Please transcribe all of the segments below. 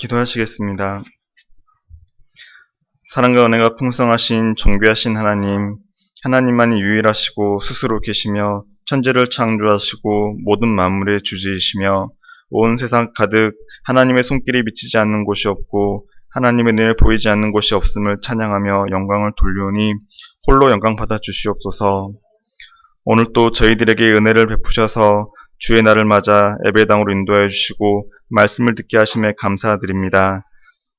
기도하시겠습니다. 사랑과 은혜가 풍성하신 존귀하신 하나님, 하나님만이 유일하시고 스스로 계시며 천지를 창조하시고 모든 만물의 주지이시며 온 세상 가득 하나님의 손길이 미치지 않는 곳이 없고 하나님의 눈에 보이지 않는 곳이 없음을 찬양하며 영광을 돌리오니 홀로 영광 받아 주시옵소서. 오늘 또 저희들에게 은혜를 베푸셔서 주의 날을 맞아 예배당으로 인도하여 주시고 말씀을 듣게 하심에 감사드립니다.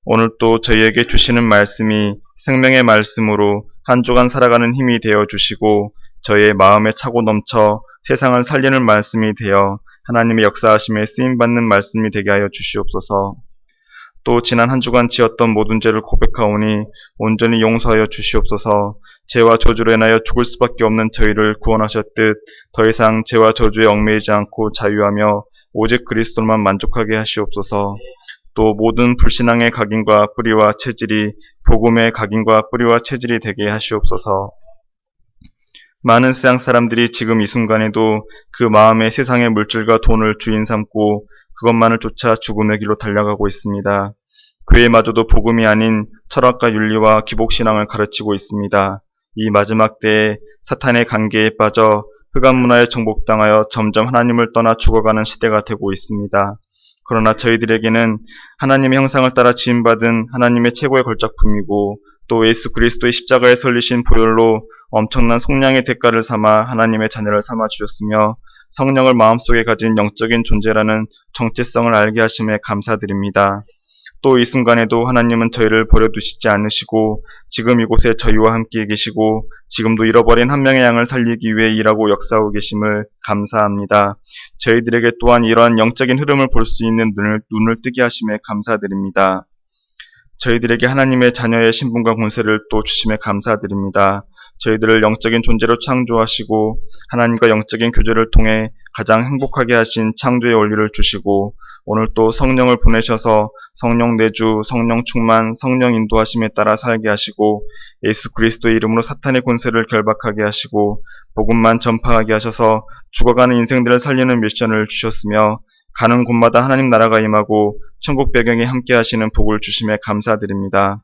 오늘 또 저희에게 주시는 말씀이 생명의 말씀으로 한 주간 살아가는 힘이 되어 주시고 저희의 마음에 차고 넘쳐 세상을 살리는 말씀이 되어 하나님의 역사하심에 쓰임받는 말씀이 되게 하여 주시옵소서. 또 지난 한 주간 지었던 모든 죄를 고백하오니 온전히 용서하여 주시옵소서. 죄와 저주로 인하여 죽을 수밖에 없는 저희를 구원하셨듯 더 이상 죄와 저주에 얽매이지 않고 자유하며 오직 그리스도만 만족하게 하시옵소서. 또 모든 불신앙의 각인과 뿌리와 체질이 복음의 각인과 뿌리와 체질이 되게 하시옵소서. 많은 세상 사람들이 지금 이 순간에도 그 마음에 세상의 물질과 돈을 주인 삼고 그것만을 쫓아 죽음의 길로 달려가고 있습니다. 교회마저도 복음이 아닌 철학과 윤리와 기복신앙을 가르치고 있습니다. 이 마지막 때에 사탄의 관계에 빠져 흑암 문화에 정복당하여 점점 하나님을 떠나 죽어가는 시대가 되고 있습니다. 그러나 저희들에게는 하나님의 형상을 따라 지음받은 하나님의 최고의 걸작품이고 또 예수 그리스도의 십자가에 설리신 보혈로 엄청난 속량의 대가를 삼아 하나님의 자녀를 삼아 주셨으며 성령을 마음속에 가진 영적인 존재라는 정체성을 알게 하심에 감사드립니다. 또 이 순간에도 하나님은 저희를 버려두시지 않으시고 지금 이곳에 저희와 함께 계시고 지금도 잃어버린 한 명의 양을 살리기 위해 일하고 역사하고 계심을 감사합니다. 저희들에게 또한 이러한 영적인 흐름을 볼 수 있는 눈을 뜨게 하심에 감사드립니다. 저희들에게 하나님의 자녀의 신분과 권세를 또 주심에 감사드립니다. 저희들을 영적인 존재로 창조하시고 하나님과 영적인 교제를 통해 가장 행복하게 하신 창조의 원리를 주시고 오늘 또 성령을 보내셔서 성령 내주, 성령 충만, 성령 인도하심에 따라 살게 하시고 예수 그리스도의 이름으로 사탄의 권세를 결박하게 하시고 복음만 전파하게 하셔서 죽어가는 인생들을 살리는 미션을 주셨으며 가는 곳마다 하나님 나라가 임하고 천국 배경에 함께 하시는 복을 주심에 감사드립니다.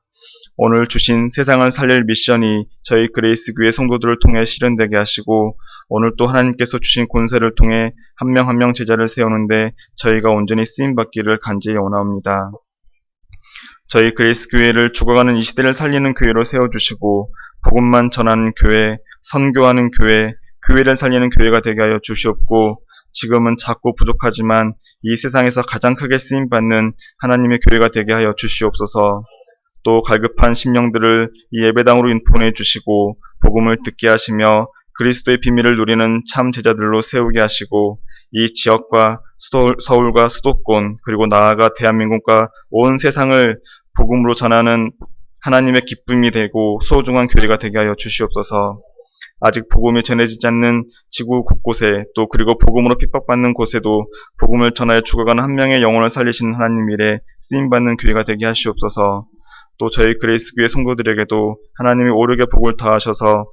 오늘 주신 세상을 살릴 미션이 저희 그레이스 교회 성도들을 통해 실현되게 하시고 오늘 또 하나님께서 주신 권세를 통해 한 명 한 명 제자를 세우는데 저희가 온전히 쓰임받기를 간절히 원합니다. 저희 그레이스 교회를 죽어가는 이 시대를 살리는 교회로 세워주시고 복음만 전하는 교회, 선교하는 교회, 교회를 살리는 교회가 되게 하여 주시옵고 지금은 작고 부족하지만 이 세상에서 가장 크게 쓰임받는 하나님의 교회가 되게 하여 주시옵소서. 또 갈급한 심령들을 이 예배당으로 보내주시고 복음을 듣게 하시며 그리스도의 비밀을 누리는 참 제자들로 세우게 하시고 이 지역과 서울과 수도권 그리고 나아가 대한민국과 온 세상을 복음으로 전하는 하나님의 기쁨이 되고 소중한 교회가 되게 하여 주시옵소서. 아직 복음이 전해지지 않는 지구 곳곳에 또 그리고 복음으로 핍박받는 곳에도 복음을 전하여 죽어가는 한 명의 영혼을 살리시는 하나님 일에 쓰임받는 교회가 되게 하시옵소서. 또 저희 그레이스 교회 성도들에게도 하나님이 오르게 복을 더하셔서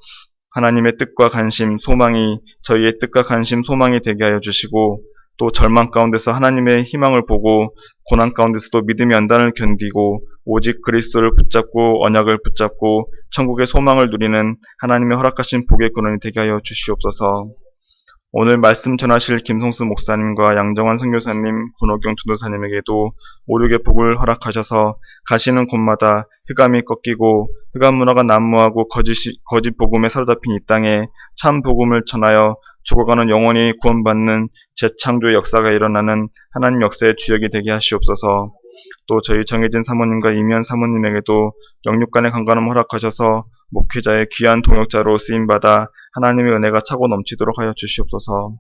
하나님의 뜻과 관심, 소망이 저희의 뜻과 관심, 소망이 되게 하여 주시고 또 절망 가운데서 하나님의 희망을 보고 고난 가운데서도 믿음의 연단을 견디고 오직 그리스도를 붙잡고 언약을 붙잡고 천국의 소망을 누리는 하나님의 허락하신 복의 근원이 되게 하여 주시옵소서. 오늘 말씀 전하실 김성수 목사님과 양정환 선교사님, 권호경 전도사님에게도 오륙의 복을 허락하셔서 가시는 곳마다 흑암이 꺾이고 흑암 문화가 난무하고 거짓 복음에 사로잡힌 이 땅에 참 복음을 전하여 죽어가는 영혼이 구원받는 재창조의 역사가 일어나는 하나님 역사의 주역이 되게 하시옵소서. 또 저희 정혜진 사모님과 이면 사모님에게도 영육간의 강건함을 허락하셔서 목회자의 귀한 동역자로 쓰임받아 하나님의 은혜가 차고 넘치도록 하여 주시옵소서.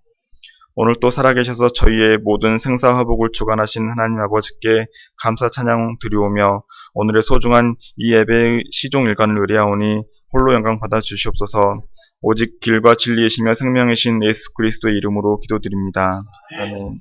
오늘 또 살아계셔서 저희의 모든 생사화복을 주관하신 하나님 아버지께 감사 찬양 드리오며 오늘의 소중한 이 예배의 시종일관을 의뢰하오니 홀로 영광 받아 주시옵소서. 오직 길과 진리이시며 생명이신 예수 그리스도의 이름으로 기도드립니다. 아멘.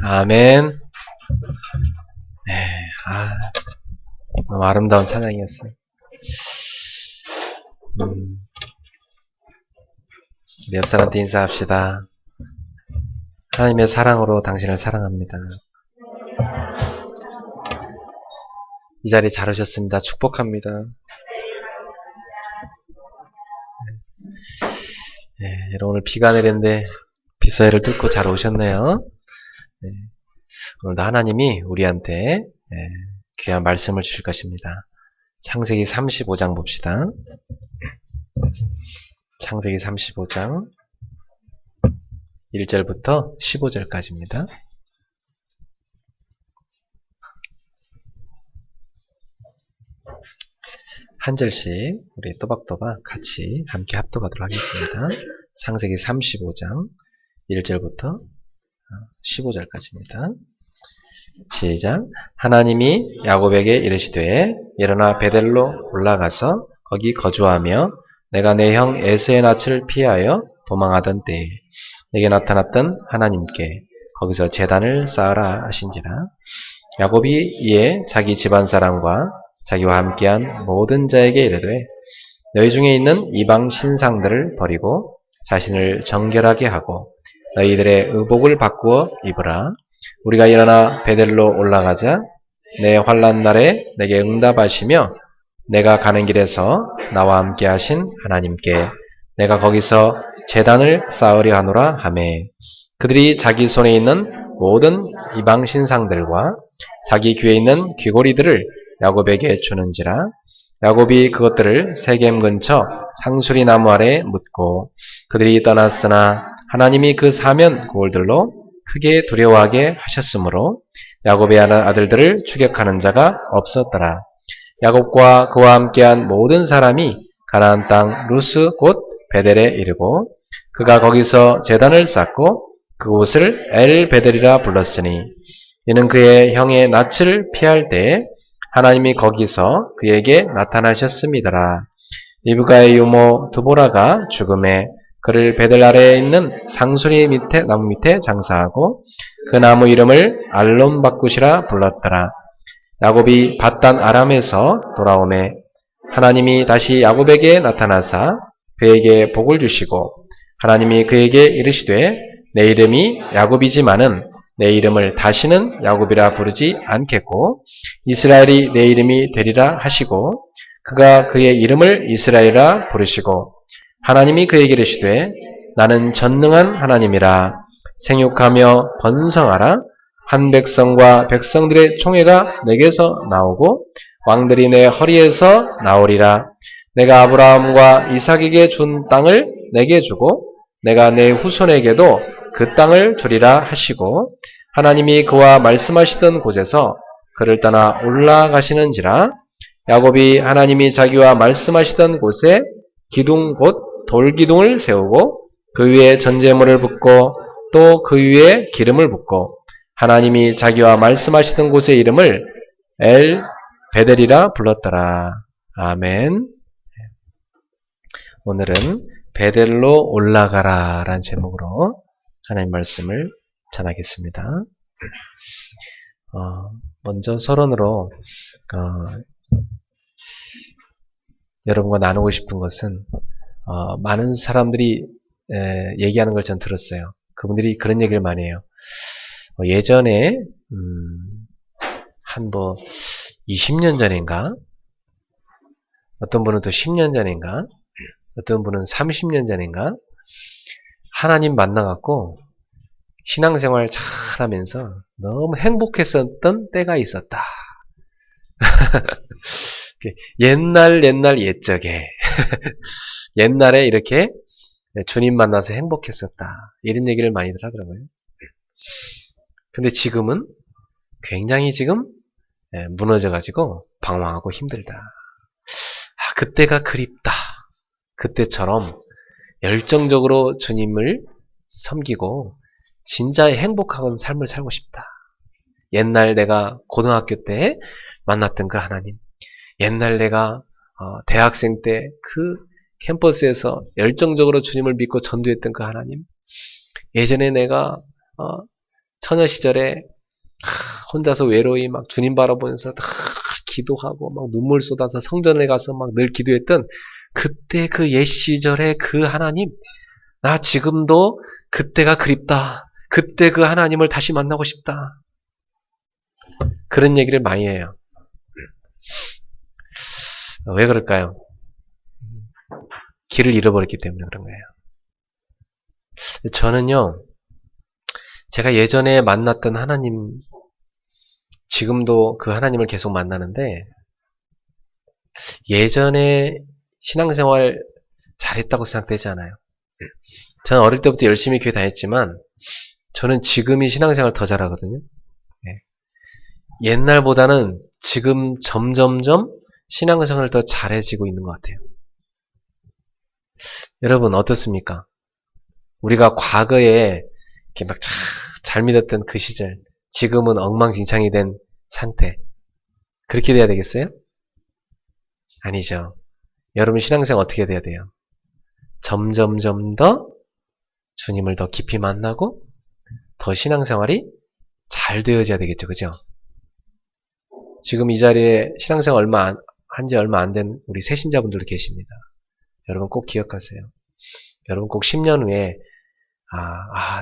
아멘. 네, 너무 아름다운 찬양이었어요. 우리 옆 사람한테 인사합시다. 하나님의 사랑으로 당신을 사랑합니다. 이 자리 잘 오셨습니다. 축복합니다. 네, 여러분 오늘 비가 내리는데 비서회를 뚫고 잘 오셨네요. 네, 오늘도 하나님이 우리한테 귀한 말씀을 주실 것입니다. 창세기 35장 봅시다. 창세기 35장 1절부터 15절까지입니다. 한 절씩 우리 또박또박 같이 함께 합독하도록 하겠습니다. 창세기 35장 1절부터 15절까지입니다. 시작. 하나님이 야곱에게 이르시되 일어나 베델로 올라가서 거기 거주하며 내가 내 형 에서의 낯을 피하여 도망하던 때에 내게 나타났던 하나님께 거기서 제단을 쌓으라 하신지라. 야곱이 이에 자기 집안 사람과 자기와 함께한 모든 자에게 이르되 너희 중에 있는 이방 신상들을 버리고 자신을 정결하게 하고 너희들의 의복을 바꾸어 입으라. 우리가 일어나 베델로 올라가자. 내 환난 날에 내게 응답하시며 내가 가는 길에서 나와 함께 하신 하나님께 내가 거기서 제단을 쌓으려 하노라 하매 그들이 자기 손에 있는 모든 이방 신상들과 자기 귀에 있는 귀고리들을 야곱에게 주는지라. 야곱이 그것들을 세겜 근처 상수리 나무 아래 묻고 그들이 떠났으나 하나님이 그 사면 고을들로 크게 두려워하게 하셨으므로 야곱의 아들들을 추격하는 자가 없었더라. 야곱과 그와 함께한 모든 사람이 가나안 땅 루스 곧 베델에 이르고 그가 거기서 제단을 쌓고 그곳을 엘 베델이라 불렀으니 이는 그의 형의 낯을 피할 때에 하나님이 거기서 그에게 나타나셨음이더라. 리브가의 유모 드보라가 죽음에 그를 베델 아래에 있는 상수리 밑에 나무 밑에 장사하고 그 나무 이름을 알론바굿이라 불렀더라. 야곱이 밧단 아람에서 돌아오매 하나님이 다시 야곱에게 나타나사 그에게 복을 주시고 하나님이 그에게 이르시되 내 이름이 야곱이지만은 내 이름을 다시는 야곱이라 부르지 않겠고 이스라엘이 내 이름이 되리라 하시고 그가 그의 이름을 이스라엘이라 부르시고 하나님이 그에게 이르시되 나는 전능한 하나님이라 생육하며 번성하라 한 백성과 백성들의 총회가 내게서 나오고 왕들이 내 허리에서 나오리라. 내가 아브라함과 이삭에게 준 땅을 내게 주고 내가 내 후손에게도 그 땅을 주리라 하시고 하나님이 그와 말씀하시던 곳에서 그를 떠나 올라가시는지라. 야곱이 하나님이 자기와 말씀하시던 곳에 기둥 곧 돌기둥을 세우고 그 위에 전제물을 붓고 또 그 위에 기름을 붓고 하나님이 자기와 말씀하시던 곳의 이름을 엘 베델이라 불렀더라. 아멘. 오늘은 베델로 올라가라 라는 제목으로 하나님 말씀을 전하겠습니다. 먼저 서론으로 여러분과 나누고 싶은 것은 많은 사람들이 얘기하는 걸 전 들었어요. 그분들이 그런 얘기를 많이 해요. 예전에 한 20년 전인가 어떤 분은 또 10년 전인가 어떤 분은 30년 전인가 하나님 만나갖고 신앙생활 잘 하면서 너무 행복했었던 때가 있었다. 옛날 옛적에 옛날에 이렇게 주님 만나서 행복했었다. 이런 얘기를 많이들 하더라고요. 근데 지금은 굉장히 지금 무너져가지고 방황하고 힘들다. 그때가 그립다. 그때처럼 열정적으로 주님을 섬기고 진짜 행복한 삶을 살고 싶다. 옛날 내가 고등학교 때 만났던 그 하나님, 옛날 내가 대학생 때 그 캠퍼스에서 열정적으로 주님을 믿고 전도했던 그 하나님, 예전에 내가 처녀 시절에 혼자서 외로이 막 주님 바라보면서 기도하고 막 눈물 쏟아서 성전에 가서 막 늘 기도했던 그때 그 옛 시절의 그 하나님, 나 지금도 그때가 그립다. 그때 그 하나님을 다시 만나고 싶다. 그런 얘기를 많이 해요. 왜 그럴까요? 길을 잃어버렸기 때문에 그런 거예요. 저는요, 제가 예전에 만났던 하나님, 지금도 그 하나님을 계속 만나는데, 예전에 신앙생활 잘했다고 생각되지 않아요. 저는 어릴 때부터 열심히 교회 다녔지만, 저는 지금이 신앙생활 더 잘하거든요. 옛날보다는 지금 점점점 신앙생활을 더 잘해지고 있는 것 같아요. 여러분 어떻습니까? 우리가 과거에 이렇게 막 잘 믿었던 그 시절, 지금은 엉망진창이 된 상태, 그렇게 돼야 되겠어요? 아니죠. 여러분 신앙생활 어떻게 돼야 돼요? 점점점 더 주님을 더 깊이 만나고 더 신앙생활이 잘 되어져야 되겠죠. 그죠? 지금 이 자리에 신앙생활 한지 얼마 안 된 우리 새신자분들도 계십니다. 여러분 꼭 기억하세요. 여러분 꼭 10년 후에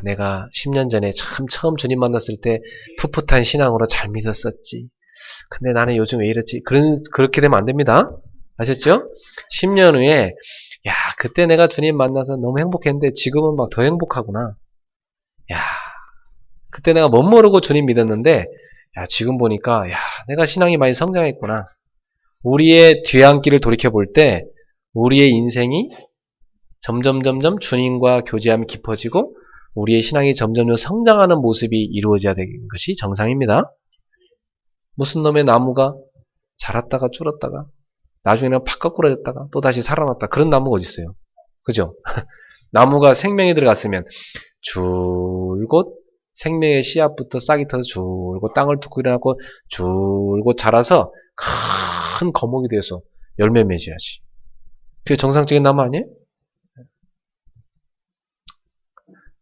내가 10년 전에 참 처음 주님 만났을 때 풋풋한 신앙으로 잘 믿었었지. 근데 나는 요즘 왜 이랬지? 그렇게 되면 안 됩니다. 아셨죠? 10년 후에, 야, 그때 내가 주님 만나서 너무 행복했는데 지금은 막 더 행복하구나. 야, 그때 내가 못 모르고 주님 믿었는데, 야, 지금 보니까, 야, 내가 신앙이 많이 성장했구나. 우리의 뒤안길을 돌이켜볼 때, 우리의 인생이 점점 주님과 교제함이 깊어지고, 우리의 신앙이 점점 성장하는 모습이 이루어져야 되는 것이 정상입니다. 무슨 놈의 나무가 자랐다가 줄었다가, 나중에는 팍 거꾸러졌다가 또 다시 살아났다. 그런 나무가 어디 있어요? 그죠? 나무가 생명이 들어갔으면 줄곧 생명의 씨앗부터 싹이 터서 줄곧 땅을 뚫고 일어나고 줄곧 자라서 큰 거목이 돼서 열매 맺어야지. 그게 정상적인 나무 아니에요?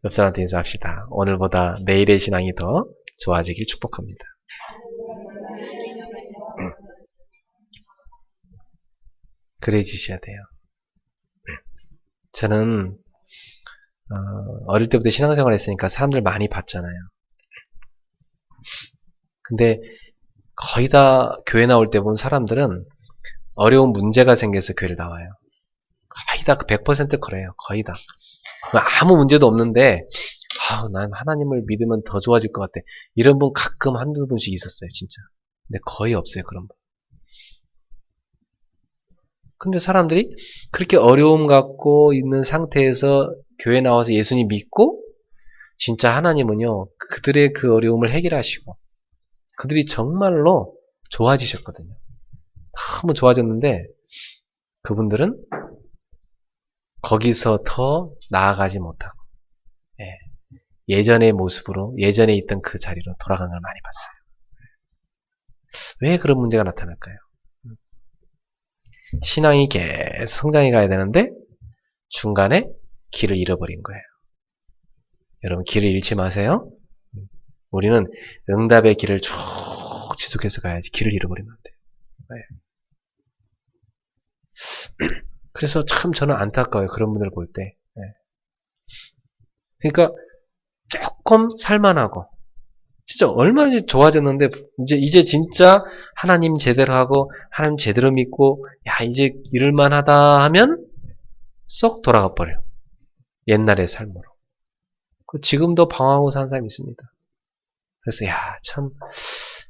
옆 사람한테 인사합시다. 오늘보다 내일의 신앙이 더 좋아지길 축복합니다. 그래주셔야 돼요. 저는 어릴 때부터 신앙생활 했으니까 사람들 많이 봤잖아요. 근데 거의 다 교회 나올 때 본 사람들은 어려운 문제가 생겨서 교회를 나와요. 거의 다 100% 그래요. 거의 다. 아무 문제도 없는데 난 하나님을 믿으면 더 좋아질 것 같아. 이런 분 가끔 한두 분씩 있었어요. 진짜. 근데 거의 없어요. 그런 분. 근데 사람들이 그렇게 어려움 갖고 있는 상태에서 교회 나와서 예수님 믿고 진짜 하나님은요 그들의 그 어려움을 해결하시고 그들이 정말로 좋아지셨거든요. 너무 좋아졌는데 그분들은 거기서 더 나아가지 못하고 예전의 모습으로 예전에 있던 그 자리로 돌아간 걸 많이 봤어요. 왜 그런 문제가 나타날까요? 신앙이 계속 성장해 가야 되는데 중간에 길을 잃어버린 거예요. 여러분 길을 잃지 마세요. 우리는 응답의 길을 쭉 지속해서 가야지 길을 잃어버리면 안 돼요. 그래서 참 저는 안타까워요. 그런 분들 볼 때. 그러니까 조금 살만하고 진짜 얼마나 좋아졌는데 이제 진짜 하나님 제대로 하고 하나님 제대로 믿고 야 이제 이럴만하다 하면 쏙 돌아가 버려요. 옛날의 삶으로. 지금도 방황하고 사는 사람이 있습니다. 그래서 야 참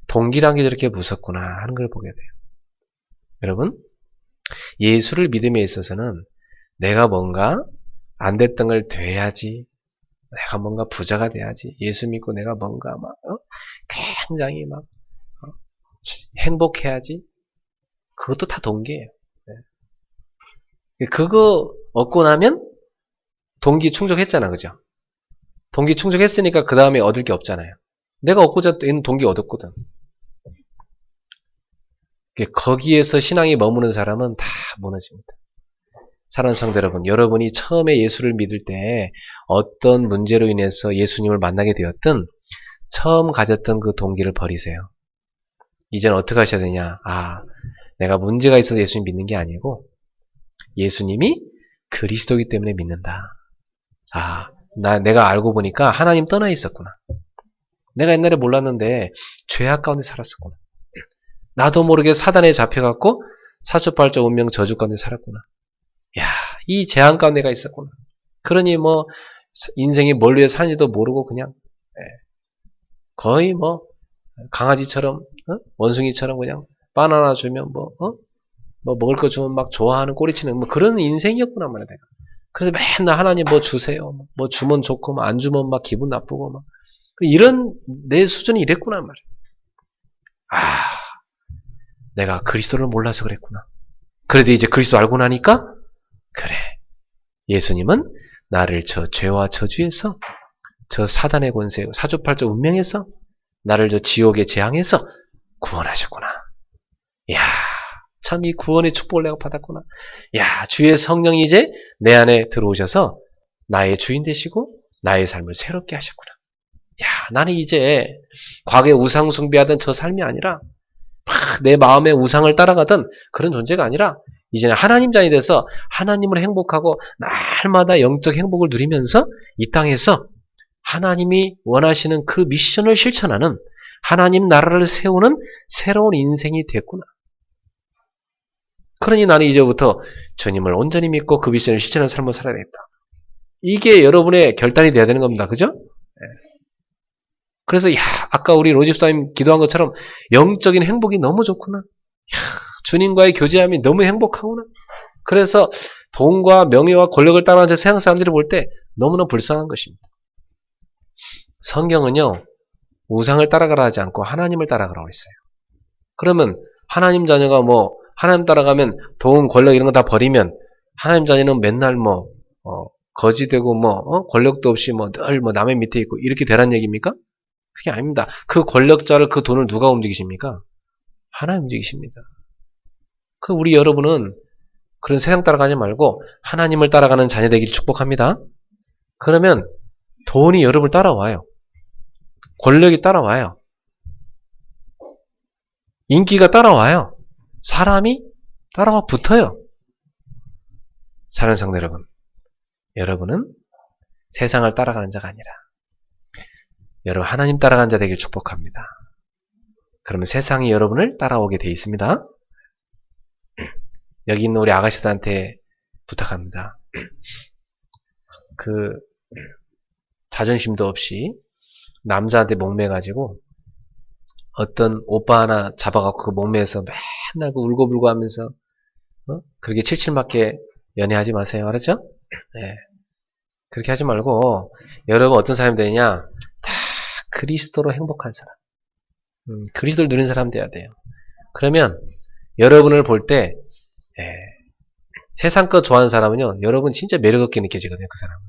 동기란 게 저렇게 무섭구나 하는 걸 보게 돼요. 여러분 예수를 믿음에 있어서는 내가 뭔가 안 됐던 걸 돼야지 내가 뭔가 부자가 돼야지 예수 믿고 내가 뭔가 막 굉장히 막 행복해야지 그것도 다 동기예요. 그거 얻고 나면 동기 충족했잖아. 그죠? 동기 충족했으니까 그 다음에 얻을 게 없잖아요. 내가 얻고자 있는 동기 얻었거든. 거기에서 신앙이 머무는 사람은 다 무너집니다. 사랑하는 성도 여러분, 여러분이 처음에 예수를 믿을 때 어떤 문제로 인해서 예수님을 만나게 되었든 처음 가졌던 그 동기를 버리세요. 이제는 어떻게 하셔야 되냐? 내가 문제가 있어서 예수님 믿는 게 아니고 예수님이 그리스도이기 때문에 믿는다. 내가 알고 보니까 하나님 떠나 있었구나. 내가 옛날에 몰랐는데 죄악 가운데 살았었구나. 나도 모르게 사단에 잡혀갖고 사주팔자 운명 저주 가운데 살았구나. 야, 이 재앙 가운데가 있었구나. 그러니 뭐 인생이 뭘 위해 사는지도 모르고 그냥 거의 뭐 강아지처럼 원숭이처럼 그냥 바나나 주면 뭐 먹을 거 주면 막 좋아하는 꼬리치는 뭐 그런 인생이었구나 말이야 내가. 그래서 맨날 하나님 뭐 주세요. 뭐 주면 좋고 뭐 안 주면 막 기분 나쁘고 막 이런 내 수준이 이랬구나 말이야. 내가 그리스도를 몰라서 그랬구나. 그래도 이제 그리스도 알고 나니까 그래. 예수님은 나를 저 죄와 저주에서 저 사단의 권세, 사주팔자 운명에서 나를 저 지옥의 재앙에서 구원하셨구나. 이야, 참 이 구원의 축복을 내가 받았구나. 야, 주의 성령이 이제 내 안에 들어오셔서 나의 주인 되시고 나의 삶을 새롭게 하셨구나. 야, 나는 이제 과거에 우상 숭배하던 저 삶이 아니라 막 내 마음의 우상을 따라가던 그런 존재가 아니라 이제는 하나님 자녀이 돼서 하나님으로 행복하고 날마다 영적 행복을 누리면서 이 땅에서 하나님이 원하시는 그 미션을 실천하는 하나님 나라를 세우는 새로운 인생이 됐구나. 그러니 나는 이제부터 주님을 온전히 믿고 그 미션을 실천하는 삶을 살아야 되겠다. 이게 여러분의 결단이 돼야 되는 겁니다. 그죠? 그래서 아까 우리 로집사님 기도한 것처럼 영적인 행복이 너무 좋구나. 주님과의 교제함이 너무 행복하구나. 그래서 돈과 명예와 권력을 따라가는 세상 사람들이 볼 때 너무나 불쌍한 것입니다. 성경은요, 우상을 따라가라 하지 않고 하나님을 따라가라고 했어요. 그러면 하나님 자녀가 하나님 따라가면 돈, 권력 이런 거 다 버리면 하나님 자녀는 맨날 거지되고 권력도 없이 늘 남의 밑에 있고 이렇게 되란 얘기입니까? 그게 아닙니다. 그 권력자를 그 돈을 누가 움직이십니까? 하나님 움직이십니다. 우리 여러분은 그런 세상 따라가지 말고 하나님을 따라가는 자녀 되길 축복합니다. 그러면 돈이 여러분을 따라와요. 권력이 따라와요. 인기가 따라와요. 사람이 따라와 붙어요. 사랑하는 성도 여러분, 여러분은 세상을 따라가는 자가 아니라 여러분 하나님 따라가는 자 되길 축복합니다. 그러면 세상이 여러분을 따라오게 돼 있습니다. 여기 있는 우리 아가씨들한테 부탁합니다. 자존심도 없이 남자한테 목매가지고 어떤 오빠 하나 잡아갖고 그 목매에서 맨날 울고불고 하면서 그렇게 칠칠맞게 연애하지 마세요. 알았죠? 네. 그렇게 하지 말고 여러분 어떤 사람이 되냐? 다 그리스도로 행복한 사람. 그리스도를 누린 사람 돼야 돼요. 그러면 여러분을 볼 때 세상 거 좋아하는 사람은요, 여러분 진짜 매력없게 느껴지거든요. 그 사람은.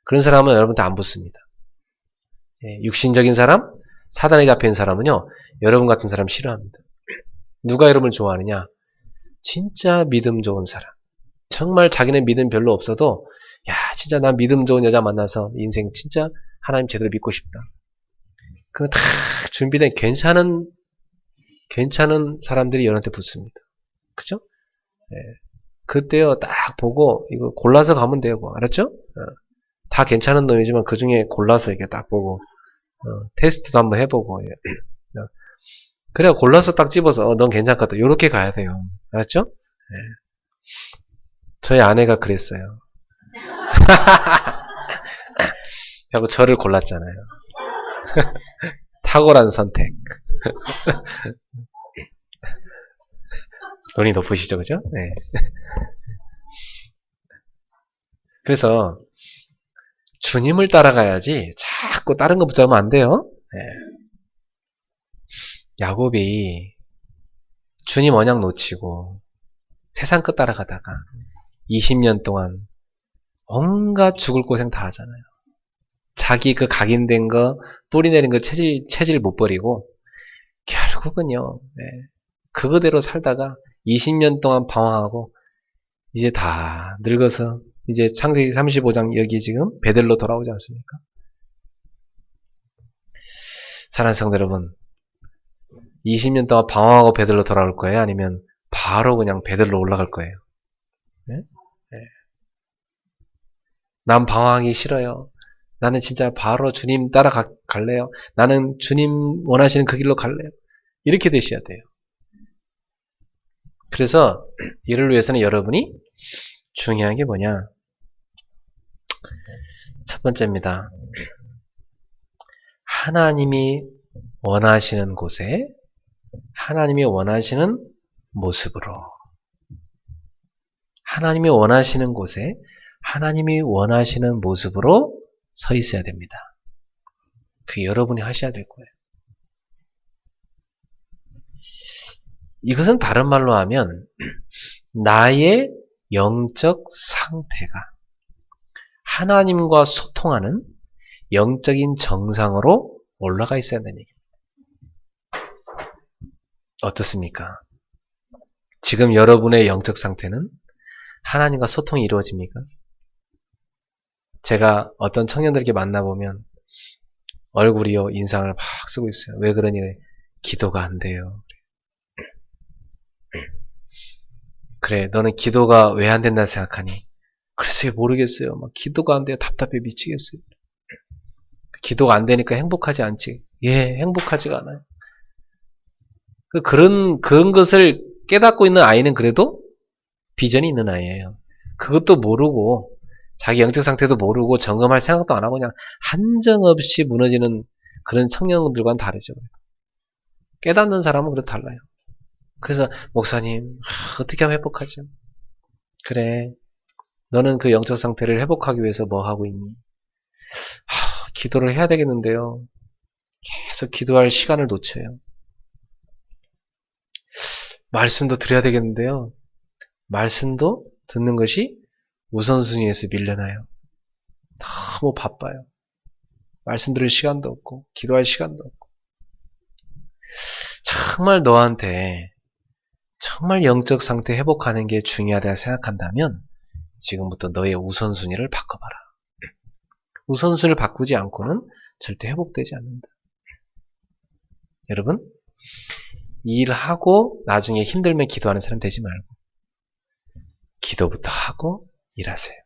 그런 사람은 여러분한테 안 붙습니다. 육신적인 사람, 사단에 잡힌 사람은요, 여러분 같은 사람 싫어합니다. 누가 여러분을 좋아하느냐? 진짜 믿음 좋은 사람. 정말 자기는 믿음 별로 없어도 진짜 난 믿음 좋은 여자 만나서 인생 진짜 하나님 제대로 믿고 싶다. 그 다 준비된 괜찮은 사람들이 여러분한테 붙습니다. 그죠? 그때요 딱 보고 이거 골라서 가면 돼요. 알았죠? 다 괜찮은 놈이지만 그 중에 골라서 이렇게 딱 보고 테스트도 한번 해보고 그래야 골라서 딱 집어서 넌 괜찮겠다. 요렇게 가야 돼요. 알았죠? 저희 아내가 그랬어요. 하고 저를 골랐잖아요. 탁월한 선택. 돈이 높으시죠, 그죠? 네. 그래서 주님을 따라가야지 자꾸 다른 거 붙잡으면 안 돼요. 네. 야곱이 주님 언약 놓치고 세상 것 따라가다가 20년 동안 온갖 죽을 고생 다 하잖아요. 자기 그 각인된 거 뿌리내린 거 체질 못 버리고 결국은요, 그거대로 살다가 20년 동안 방황하고 이제 다 늙어서 이제 창세기 35장 여기 지금 베델로 돌아오지 않습니까? 사랑하는 성도 여러분, 20년 동안 방황하고 베델로 돌아올 거예요? 아니면 바로 그냥 베델로 올라갈 거예요? 난 방황하기 싫어요. 나는 진짜 바로 주님 따라갈래요. 나는 주님 원하시는 그 길로 갈래요. 이렇게 되셔야 돼요. 그래서 이를 위해서는 여러분이 중요한 게 뭐냐? 첫 번째입니다. 하나님이 원하시는 곳에 하나님이 원하시는 모습으로 하나님이 원하시는 곳에 하나님이 원하시는 모습으로 서 있어야 됩니다. 그게 여러분이 하셔야 될 거예요. 이것은 다른 말로 하면 나의 영적 상태가 하나님과 소통하는 영적인 정상으로 올라가 있어야 된다는 얘기입니다. 어떻습니까? 지금 여러분의 영적 상태는 하나님과 소통이 이루어집니까? 제가 어떤 청년들에게 만나보면 얼굴이요 인상을 막 쓰고 있어요. 왜 그러니? 기도가 안 돼요. 그래, 너는 기도가 왜 안 된다 생각하니? 글쎄요, 모르겠어요. 막 기도가 안 돼요. 답답해 미치겠어요. 기도가 안 되니까 행복하지 않지. 예, 행복하지가 않아요. 그런 것을 깨닫고 있는 아이는 그래도 비전이 있는 아이예요. 그것도 모르고, 자기 영적 상태도 모르고, 점검할 생각도 안 하고, 그냥 한정없이 무너지는 그런 청년들과는 다르죠. 깨닫는 사람은 그래도 달라요. 그래서, 목사님, 어떻게 하면 회복하죠? 그래, 너는 그 영적 상태를 회복하기 위해서 뭐 하고 있니? 기도를 해야 되겠는데요. 계속 기도할 시간을 놓쳐요. 말씀도 드려야 되겠는데요. 말씀도 듣는 것이 우선순위에서 밀려나요. 너무 바빠요. 말씀 들을 시간도 없고 기도할 시간도 없고. 정말 너한테 정말 영적 상태 회복하는 게 중요하다 생각한다면 지금부터 너의 우선순위를 바꿔봐라. 우선순위를 바꾸지 않고는 절대 회복되지 않는다. 여러분, 일하고 나중에 힘들면 기도하는 사람 되지 말고 기도부터 하고 일하세요.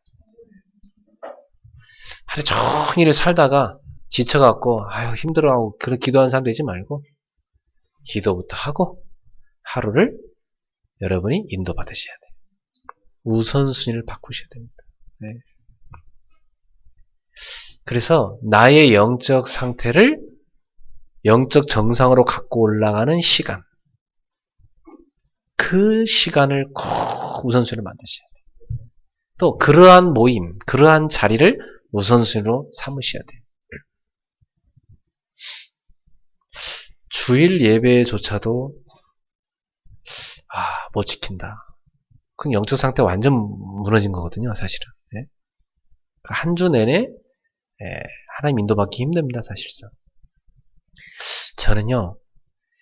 하루 종일 살다가 지쳐갖고 아유 힘들어하고 그런 기도하는 사람 되지 말고 기도부터 하고 하루를 여러분이 인도받으셔야 돼요. 우선순위를 바꾸셔야 됩니다. 네. 그래서 나의 영적 상태를 영적 정상으로 갖고 올라가는 시간, 그 시간을 꼭 우선순위로 만드셔야 돼요. 또 그러한 모임, 그러한 자리를 우선순위로 삼으셔야 돼요. 주일 예배조차도 못 지킨다. 그럼 영적 상태 완전 무너진 거거든요, 사실은. 네? 한 주 내내 하나님 인도받기 힘듭니다, 사실상. 저는요,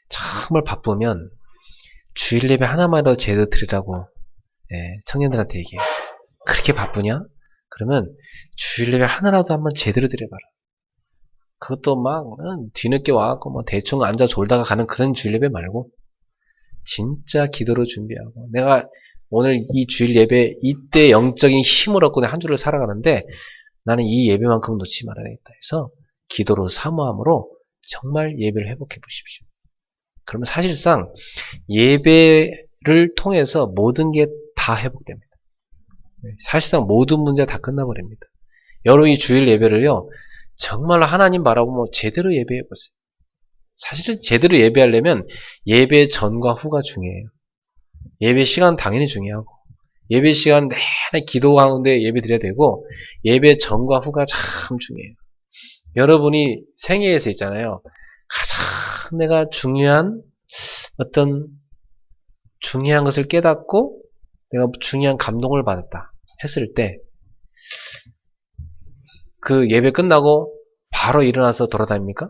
정말 바쁘면 주일 예배 하나만이라도 제대로 드리라고 청년들한테 얘기해요. 그렇게 바쁘냐? 그러면 주일 예배 하나라도 한번 제대로 드려봐라. 그것도 막 뒤늦게 와갖고 뭐 대충 앉아 졸다가 가는 그런 주일 예배 말고 진짜 기도로 준비하고 내가 오늘 이 주일 예배 이때 영적인 힘을 얻고 한 주를 살아가는데 나는 이 예배만큼 놓치지 말아야겠다 해서 기도로 사모함으로 정말 예배를 회복해 보십시오. 그러면 사실상 예배를 통해서 모든 게 다 회복됩니다. 사실상 모든 문제가 다 끝나버립니다. 여러분 이 주일 예배를요 정말 하나님 바라보며 제대로 예배해 보세요. 사실은 제대로 예배하려면 예배 전과 후가 중요해요. 예배 시간 당연히 중요하고 예배 시간 내내 기도 가운데 예배 드려야 되고 예배 전과 후가 참 중요해요. 여러분이 생애에서 있잖아요. 가장 내가 중요한 어떤 중요한 것을 깨닫고 내가 중요한 감동을 받았다 했을 때 그 예배 끝나고 바로 일어나서 돌아다닙니까?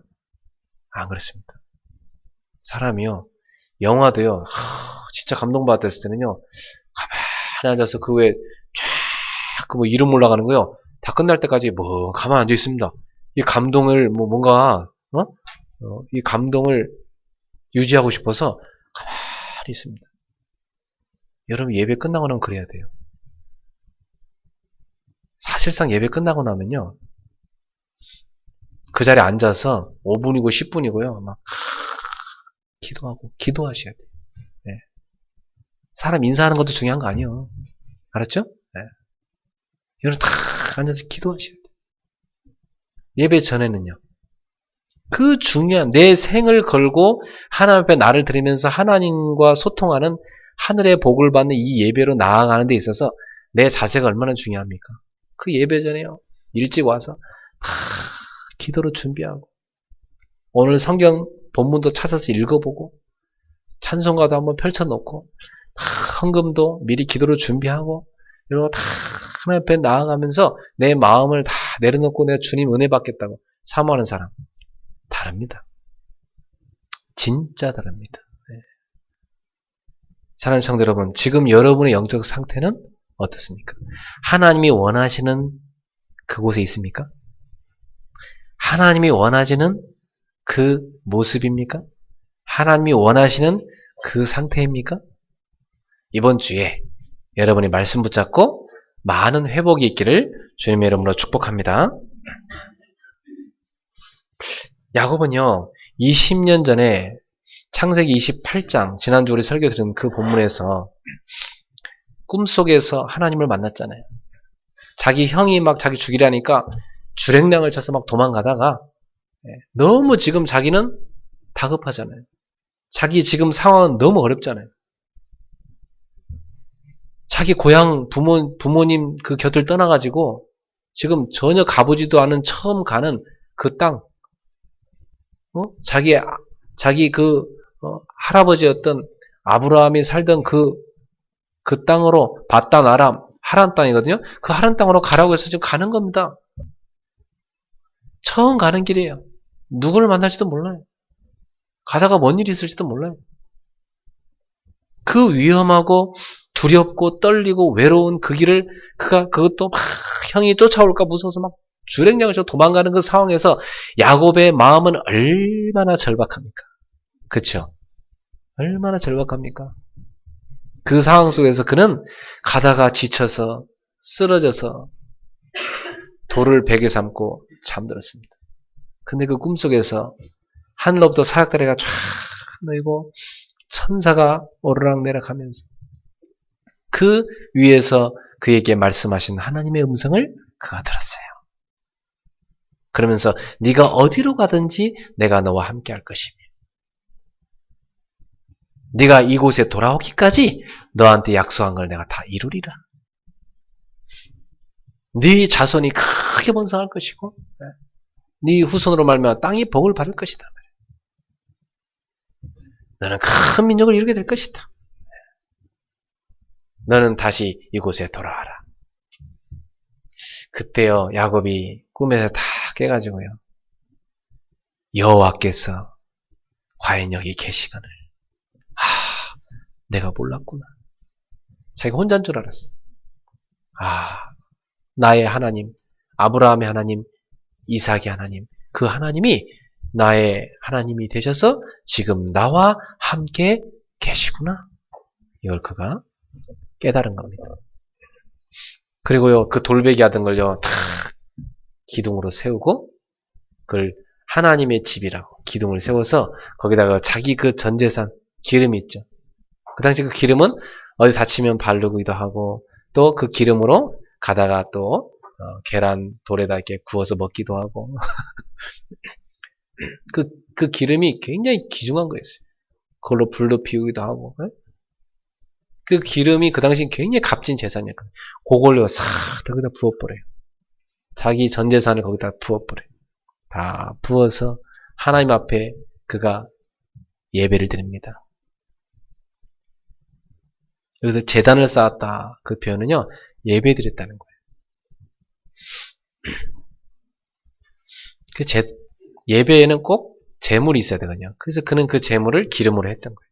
안 그렇습니다. 사람이요. 영화도요. 진짜 감동받았을 때는요. 가만히 앉아서 그 외에 쫙 그 뭐 이름 올라가는 거요. 다 끝날 때까지 뭐 가만히 앉아 있습니다. 이 감동을 뭐 뭔가 이 감동을 유지하고 싶어서 가만히 있습니다. 여러분 예배 끝나고 나면 그래야 돼요. 사실상 예배 끝나고 나면요. 그 자리에 앉아서 5분이고 10분이고요. 막 기도하고 기도하셔야 돼요. 네. 사람 인사하는 것도 중요한 거 아니에요. 알았죠? 네. 여러분 다 앉아서 기도하셔야 돼요. 예배 전에는요. 그 중요한 내 생을 걸고 하나님 앞에 나를 드리면서 하나님과 소통하는 하늘의 복을 받는 이 예배로 나아가는 데 있어서 내 자세가 얼마나 중요합니까? 그 예배 전에요. 일찍 와서 기도로 준비하고 오늘 성경 본문도 찾아서 읽어보고 찬송가도 한번 펼쳐놓고 헌금도 미리 기도로 준비하고 이런 거 다 하나님 앞에 나아가면서 내 마음을 다 내려놓고 내가 주님 은혜 받겠다고 사모하는 사람 다릅니다. 진짜 다릅니다. 네. 사랑하는 성도 여러분, 지금 여러분의 영적 상태는 어떻습니까? 하나님이 원하시는 그곳에 있습니까? 하나님이 원하시는 그 모습입니까? 하나님이 원하시는 그 상태입니까? 이번 주에 여러분이 말씀 붙잡고 많은 회복이 있기를 주님의 이름으로 축복합니다. 야곱은요, 20년 전에 창세기 28장, 지난주 우리 설교 들은 그 본문에서 꿈속에서 하나님을 만났잖아요. 자기 형이 막 자기 죽이라니까 주랭랑을 쳐서 막 도망가다가 너무 지금 자기는 다급하잖아요. 자기 지금 상황은 너무 어렵잖아요. 자기 고향 부모님 그 곁을 떠나가지고 지금 전혀 가보지도 않은 처음 가는 그 땅, 자기 그 할아버지였던 아브라함이 살던 그 땅으로 바단 아람 하란 땅이거든요. 그 하란 땅으로 가라고 해서 지금 가는 겁니다. 처음 가는 길이에요. 누구를 만날지도 몰라요. 가다가 뭔 일이 있을지도 몰라요. 그 위험하고 두렵고 떨리고 외로운 그 길을 그것도 막 형이 쫓아올까 무서워서 막 주랭량을 쳐 도망가는 그 상황에서 야곱의 마음은 얼마나 절박합니까? 그쵸? 얼마나 절박합니까? 그 상황 속에서 그는 가다가 지쳐서 쓰러져서 돌을 베개 삼고 잠들었습니다. 근데 그 꿈속에서 하늘로부터 사약다리가 쫙 놓이고 천사가 오르락내락하면서 그 위에서 그에게 말씀하신 하나님의 음성을 그가 들었어요. 그러면서 네가 어디로 가든지 내가 너와 함께 할 것이며 네가 이곳에 돌아오기까지 너한테 약속한 걸 내가 다 이루리라. 네 자손이 크게 번성할 것이고 네 후손으로 말미암아 땅이 복을 받을 것이다. 너는 큰 민족을 이루게 될 것이다. 너는 다시 이곳에 돌아와라. 그때요 야곱이 꿈에서 다 깨가지고요 여호와께서 과연 여기 계시거늘 내가 몰랐구나. 자기가 혼자인 줄 알았어. 나의 하나님, 아브라함의 하나님, 이삭의 하나님, 그 하나님이 나의 하나님이 되셔서 지금 나와 함께 계시구나. 이걸 그가 깨달은 겁니다. 그리고요, 그 돌베개 하던 걸요, 다 기둥으로 세우고, 그걸 하나님의 집이라고 기둥을 세워서 거기다가 자기 그 전재산, 기름이 있죠. 그 당시 그 기름은 어디 다치면 바르기도 하고, 또 그 기름으로 가다가 또 계란 돌에다 이렇게 구워서 먹기도 하고, 그 기름이 굉장히 귀중한 거였어요. 그걸로 불도 피우기도 하고, 그 기름이 그 당시 굉장히 값진 재산이었거든요. 그걸로 싹 거기다 부어버려요. 자기 전 재산을 거기다 부어버려요. 다 부어서 하나님 앞에 그가 예배를 드립니다. 여기서 제단을 쌓았다. 그 표현은요, 예배 드렸다는 거예요. 그 예배에는 꼭 제물이 있어야 되거든요. 그래서 그는 그 제물을 기름으로 했던 거예요.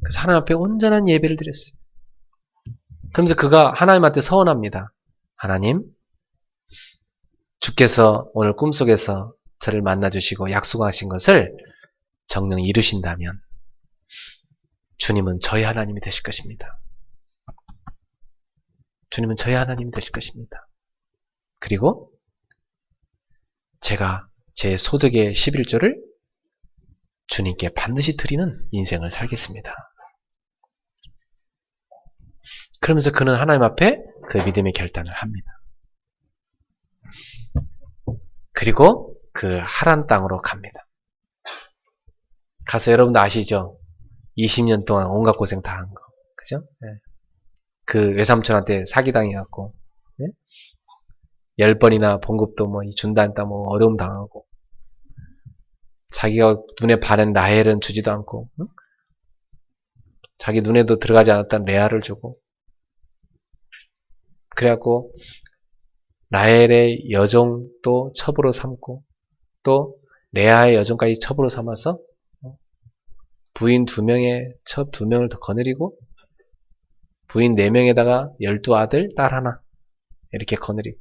그래서 하나님 앞에 온전한 예배를 드렸어요. 그러면서 그가 하나님한테 서원합니다. 하나님, 주께서 오늘 꿈속에서 저를 만나주시고 약속하신 것을 정녕 이루신다면 주님은 저희 하나님이 되실 것입니다. 주님은 저희 하나님이 되실 것입니다. 그리고 제가 제 소득의 11조를 주님께 반드시 드리는 인생을 살겠습니다. 그러면서 그는 하나님 앞에 그 믿음의 결단을 합니다. 그리고 그 하란 땅으로 갑니다. 가서 여러분도 아시죠? 20년 동안 온갖 고생 다 한 거. 그죠? 네. 그 외삼촌한테 사기당해갖고, 네? 10번이나 봉급도 뭐 준다 했다 뭐 어려움 당하고, 자기가 눈에 바른 라헬은 주지도 않고, 응? 자기 눈에도 들어가지 않았던 레아를 주고, 그래갖고, 라헬의 여종도 첩으로 삼고, 또 레아의 여종까지 첩으로 삼아서, 부인 2명에 첩 2명을 더 거느리고, 부인 4명에다가 12아들, 딸 하나, 이렇게 거느리고,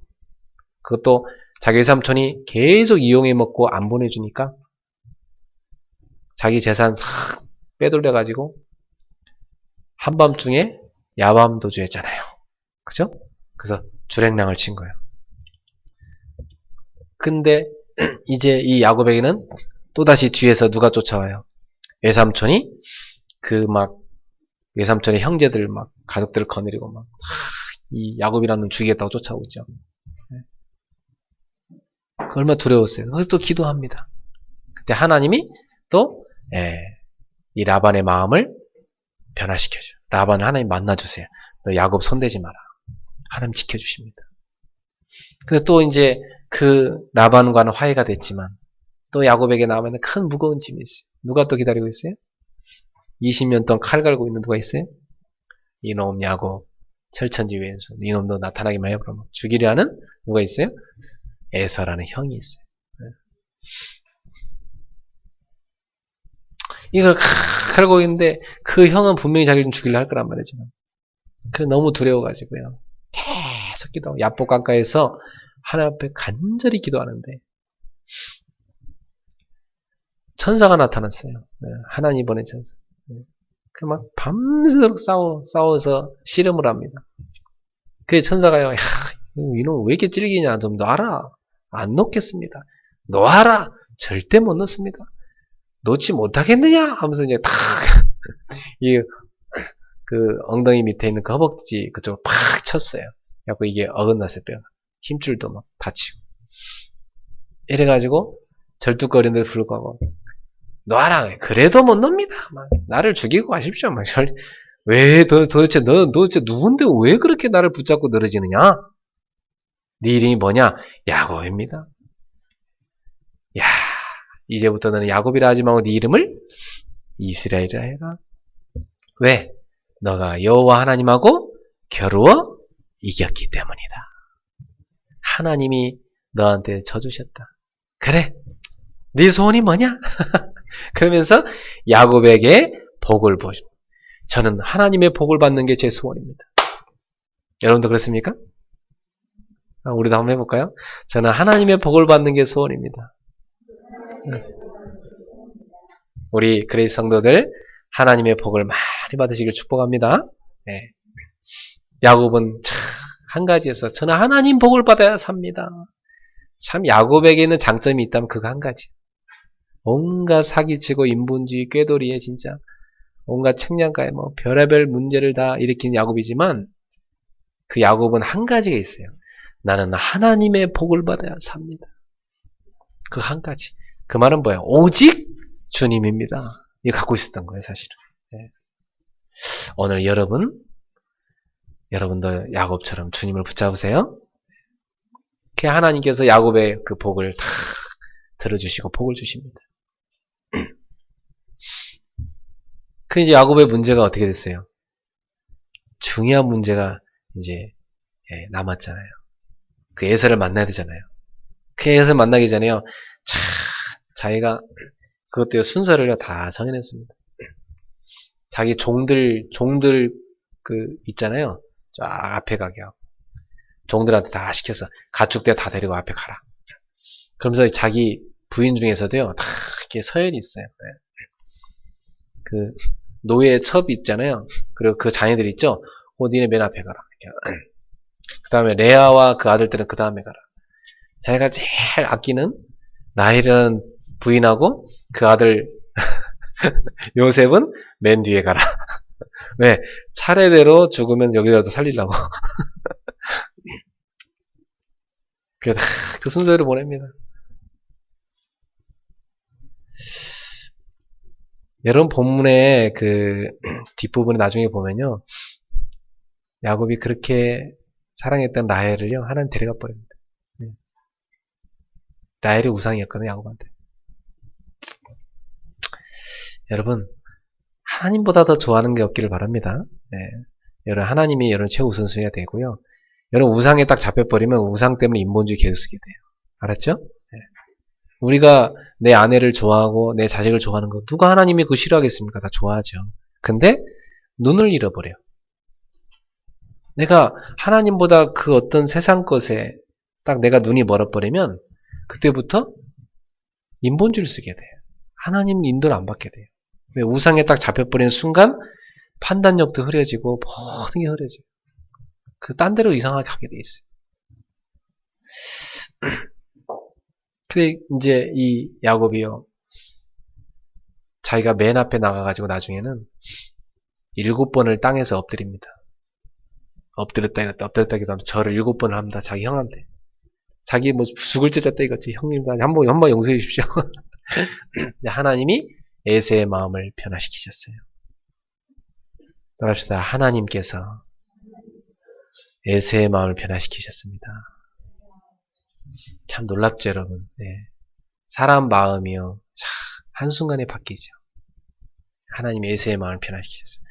그것도 자기 삼촌이 계속 이용해 먹고 안 보내주니까, 자기 재산 싹 빼돌려가지고, 한밤중에 야밤 도주했잖아요. 그죠? 그래서 주랭랑을 친 거예요. 근데 이제 이 야곱에게는 또다시 뒤에서 누가 쫓아와요? 외삼촌이 외삼촌의 형제들 가족들을 거느리고 이 야곱이라는 놈 죽이겠다고 쫓아오고 있죠. 그 얼마나 두려웠어요. 그래서 또 기도합니다. 그때 하나님이 또 이 라반의 마음을 변화시켜줘. 라반을 하나님 만나주세요. 너 야곱 손대지 마라. 하나님 지켜주십니다. 근데 또 이제 그 라반과는 화해가 됐지만 또 야곱에게 남아있는 큰 무거운 짐이 있어요. 누가 또 기다리고 있어요? 20년 동안 칼 갈고 있는 누가 있어요? 이놈 야곱 철천지 왼수 이놈도 나타나기만 해 그러면 죽이려 하는 누가 있어요? 에서라는 형이 있어요. 이거 갈고 있는데 그 형은 분명히 자기를 죽이려 할 거란 말이지만 너무 두려워가지고요. 계속 기도하고 야복 강가에서 하나님 앞에 간절히 기도하는데 천사가 나타났어요. 하나님 보낸 천사. 막 밤새도록 싸워서 씨름을 합니다. 그 천사가요, 야, 이놈 왜 이렇게 찔기냐? 좀 놔라. 안 놓겠습니다. 놓아라. 절대 못 놓습니다. 놓지 못하겠느냐? 하면서 이제 탁, 그 엉덩이 밑에 있는 그 허벅지 그쪽으로 팍 쳤어요. 그래갖고 이게 어긋났어요, 뼈가. 힘줄도 막 다치고. 이래가지고 절뚝거리는데 불구하고 놔라. 그래도 못 놉니다. 나를 죽이고 가십시오. 도대체 누군데 왜 그렇게 나를 붙잡고 늘어지느냐? 네 이름이 뭐냐? 야곱입니다. 야, 이제부터 너는 야곱이라 하지 말고 네 이름을 이스라엘이라 해라. 왜? 너가 여호와 하나님하고 겨루어 이겼기 때문이다. 하나님이 너한테 져주셨다. 그래, 네 소원이 뭐냐? 그러면서 야곱에게 복을 보십니다. 저는 하나님의 복을 받는 게 제 소원입니다. 여러분도 그렇습니까? 우리도 한번 해볼까요? 저는 하나님의 복을 받는 게 소원입니다. 우리 그레이스 성도들 하나님의 복을 많이 받으시길 축복합니다. 네. 야곱은 참 한 가지에서 저는 하나님 복을 받아야 삽니다. 참 야곱에게 있는 장점이 있다면 그거 한 가지. 온갖 사기치고 인본주의 꾀돌이에 진짜 온갖 책량가에 별의별 문제를 다 일으킨 야곱이지만 그 야곱은 한 가지가 있어요. 나는 하나님의 복을 받아야 삽니다. 그 한 가지. 그 말은 뭐예요? 오직 주님입니다. 이거 갖고 있었던 거예요, 사실은. 네. 오늘 여러분도 야곱처럼 주님을 붙잡으세요. 그 하나님께서 야곱의 그 복을 다 들어주시고 복을 주십니다. 그 이제 야곱의 문제가 어떻게 됐어요? 중요한 문제가 이제 남았잖아요. 그 에서를 만나야 되잖아요. 그 에서를 만나기 전에요. 자기가 그것도 순서를 다 정해냈습니다. 자기 종들 있잖아요. 쫙 앞에 가게 하고 종들한테 다 시켜서 가축대 다 데리고 앞에 가라. 그러면서 자기 부인 중에서도요. 다 이렇게 서열이 있어요. 그 노예 첩 있잖아요. 그리고 그 자녀들 있죠. 니네 맨 앞에 가라. 그 다음에 레아와 그 아들들은 그 다음에 가라. 자기가 제일 아끼는 라헬이라는 부인하고 그 아들 요셉은 맨 뒤에 가라. 왜? 차례대로 죽으면 여기라도 살리려고. 그 순서대로 보냅니다. 여러분 본문의 그 뒷부분에 나중에 보면요. 야곱이 그렇게 사랑했던 라헬을요. 하나님 데려가 버립니다. 라헬이 우상이었거든요. 야곱한테. 여러분 하나님보다 더 좋아하는 게 없기를 바랍니다. 네. 여러분 하나님이 여러분 최우선순위가 되고요. 여러분 우상에 딱 잡혀버리면 우상 때문에 인본주의 계속 쓰게 돼요. 알았죠? 네. 우리가 내 아내를 좋아하고 내 자식을 좋아하는 거 누가 하나님이 그거 싫어하겠습니까? 다 좋아하죠. 근데 눈을 잃어버려요. 내가 하나님보다 그 어떤 세상 것에 딱 내가 눈이 멀어버리면 그때부터 인본주의를 쓰게 돼요. 하나님 인도를 안 받게 돼요. 왜? 우상에 딱 잡혀버리는 순간 판단력도 흐려지고 모든 게 흐려져요. 그 딴 데로 이상하게 가게 돼 있어요. 근데 이제 이 야곱이요, 자기가 맨 앞에 나가가지고 나중에는 7번을 땅에서 엎드립니다. 엎드렸다 이랬다 엎드렸다 기도 하면서 절을 7번을 합니다. 자기 형한테. 자기 뭐 죽을 째졌다 이거지. 형님 한번 용서해 주십시오. 하나님이 에세의 마음을 변화시키셨어요. 말합시다. 하나님께서 에세의 마음을 변화시키셨습니다. 참 놀랍죠, 여러분. 네. 사람 마음이요, 한순간에 바뀌죠. 하나님이 에서의 마음을 변화시켰어요.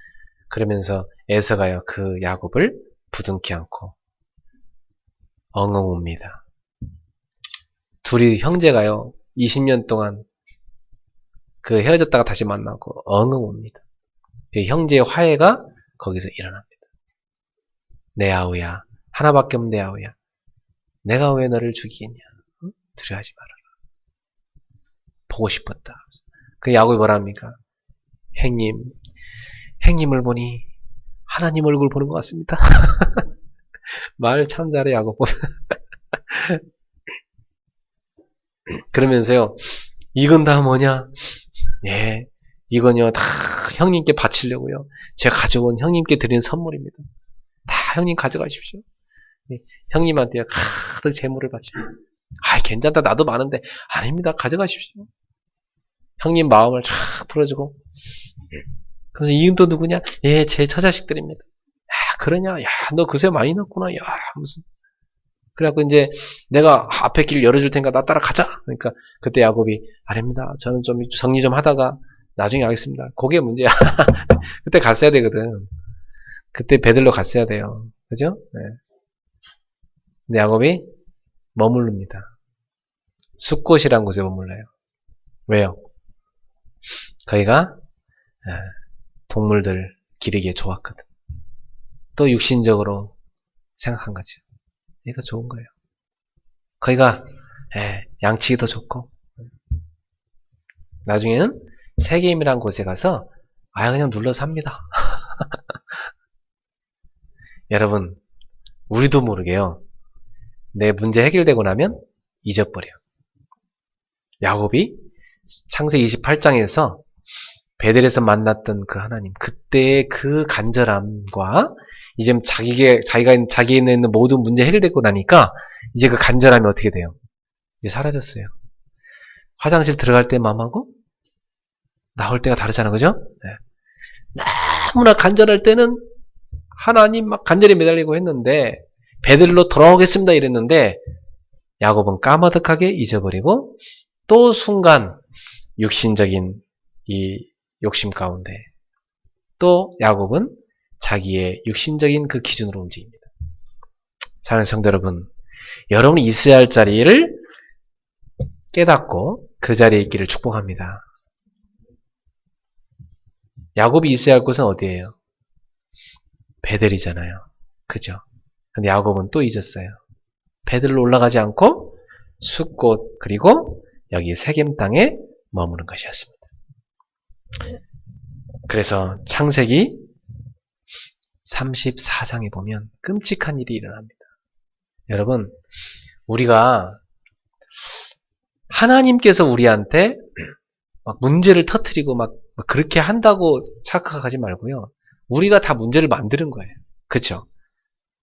그러면서 에서가요, 그 야곱을 부둥켜 안고 엉엉 웁니다. 둘이 형제가요, 20년 동안 그 헤어졌다가 다시 만나고 엉엉 웁니다. 그 형제의 화해가 거기서 일어납니다. 내 아우야, 하나밖에 없는 내 아우야, 내가 왜 너를 죽이겠냐? 응? 두려워하지 말아라. 보고 싶었다. 그 야곱이 뭐라 합니까? 행님을 보니 하나님 얼굴 보는 것 같습니다. 말 참 잘해, 야곱. 그러면서요, 이건 다 뭐냐? 예, 이건요, 다 형님께 바치려고요. 제가 가져온 형님께 드리는 선물입니다. 다 형님 가져가십시오. 형님한테요, 가득 재물을 바칩니다. 아, 괜찮다. 나도 많은데. 아닙니다. 가져가십시오. 형님 마음을 쫙 풀어주고. 그래서 이은 또 누구냐? 예, 제 처자식들입니다. 야, 그러냐? 야, 너 그새 많이 났구나. 야, 무슨. 그래갖고 이제 내가 앞에 길 열어줄 테니까 나 따라가자. 그러니까 그때 야곱이 아닙니다. 저는 좀 정리 좀 하다가 나중에 하겠습니다. 그게 문제야. 그때 갔어야 되거든. 그때 베들로 갔어야 돼요. 그죠? 네. 근데 야곱이 머무릅니다. 숫곳이란 곳에 머물러요. 왜요? 거기가 동물들 기르기에 좋았거든. 또 육신적으로 생각한 거죠. 얘가 좋은 거예요. 거기가 양치기 더 좋고, 나중에는 세겜이란 곳에 가서 그냥 눌러서 합니다. 여러분, 우리도 모르게요, 내 문제 해결되고 나면 잊어버려. 야곱이 창세기 28장에서 베델에서 만났던 그 하나님, 그때의 그 간절함과 이제 자기가 있는 모든 문제 해결되고 나니까 이제 그 간절함이 어떻게 돼요? 이제 사라졌어요. 화장실 들어갈 때 마음하고 나올 때가 다르잖아, 그죠? 네. 너무나 간절할 때는 하나님 막 간절히 매달리고 했는데, 베델로 돌아오겠습니다 이랬는데 야곱은 까마득하게 잊어버리고 또 순간 육신적인 이 욕심 가운데 또 야곱은 자기의 육신적인 그 기준으로 움직입니다. 사랑하는 성도 여러분, 여러분이 있어야 할 자리를 깨닫고 그 자리에 있기를 축복합니다. 야곱이 있어야 할 곳은 어디예요? 베델이잖아요. 그죠? 근데 야곱은 또 잊었어요. 베델로 올라가지 않고 숫곳 그리고 여기 세겜 땅에 머무는 것이었습니다. 그래서 창세기 34장에 보면 끔찍한 일이 일어납니다. 여러분, 우리가 하나님께서 우리한테 막 문제를 터뜨리고 막 그렇게 한다고 착각하지 말고요. 우리가 다 문제를 만드는 거예요. 그렇죠?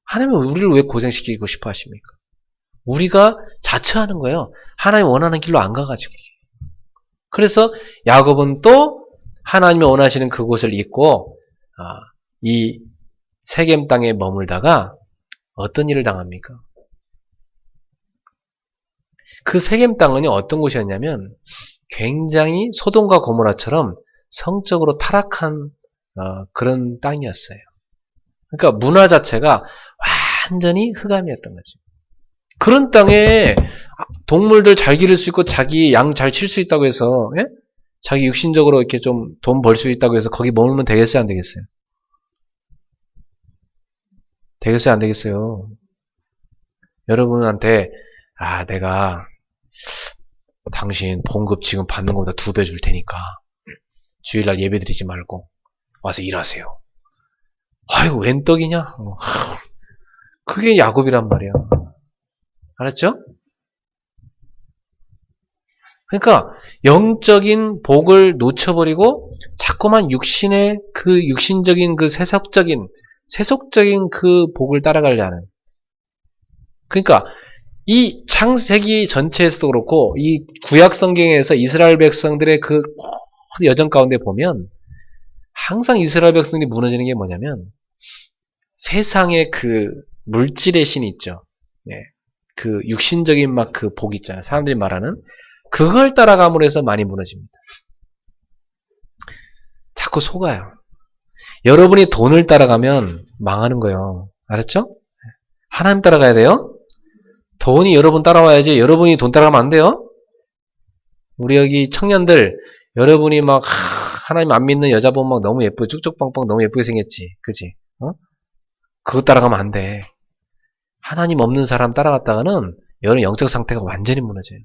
하나님은 우리를 왜 고생시키고 싶어 하십니까? 우리가 자처하는 거예요. 하나님 원하는 길로 안 가가지고. 그래서 야곱은 또 하나님이 원하시는 그곳을 잊고 이 세겜 땅에 머물다가 어떤 일을 당합니까? 그 세겜 땅은 어떤 곳이었냐면 굉장히 소돔과 고모라처럼 성적으로 타락한 그런 땅이었어요. 그러니까 문화 자체가 완전히 흑암이었던 거죠. 그런 땅에 동물들 잘 기를 수 있고 자기 양 잘 칠 수 있다고 해서 자기 육신적으로 이렇게 좀 돈 벌 수 있다고 해서 거기 머물면 되겠어요, 안 되겠어요? 되겠어요, 안 되겠어요? 여러분한테 내가 당신 봉급 지금 받는 것보다 2배 줄 테니까 주일날 예배 드리지 말고 와서 일하세요. 아이고, 웬 떡이냐? 그게 야곱이란 말이야. 알았죠? 그러니까 영적인 복을 놓쳐버리고 자꾸만 육신의 그 육신적인 그 세속적인 그 복을 따라가려 하는. 그러니까 이 창세기 전체에서도 그렇고 이 구약 성경에서 이스라엘 백성들의 그 여정 가운데 보면 항상 이스라엘 백성들이 무너지는 게 뭐냐면 세상의 그 물질의 신이 있죠. 예. 그 육신적인 막 그 복 있잖아요. 사람들이 말하는 그걸 따라감으로 해서 많이 무너집니다. 자꾸 속아요. 여러분이 돈을 따라가면 망하는 거예요. 알았죠? 하나님 따라가야 돼요. 돈이 여러분 따라와야지 여러분이 돈 따라가면 안 돼요. 우리 여기 청년들 여러분이 막 하나님 안 믿는 여자 보면 막 너무 예쁘고 쭉쭉빵빵 너무 예쁘게 생겼지. 그지? 그거 따라가면 안 돼. 하나님 없는 사람 따라갔다가는 여러분 영적 상태가 완전히 무너져요.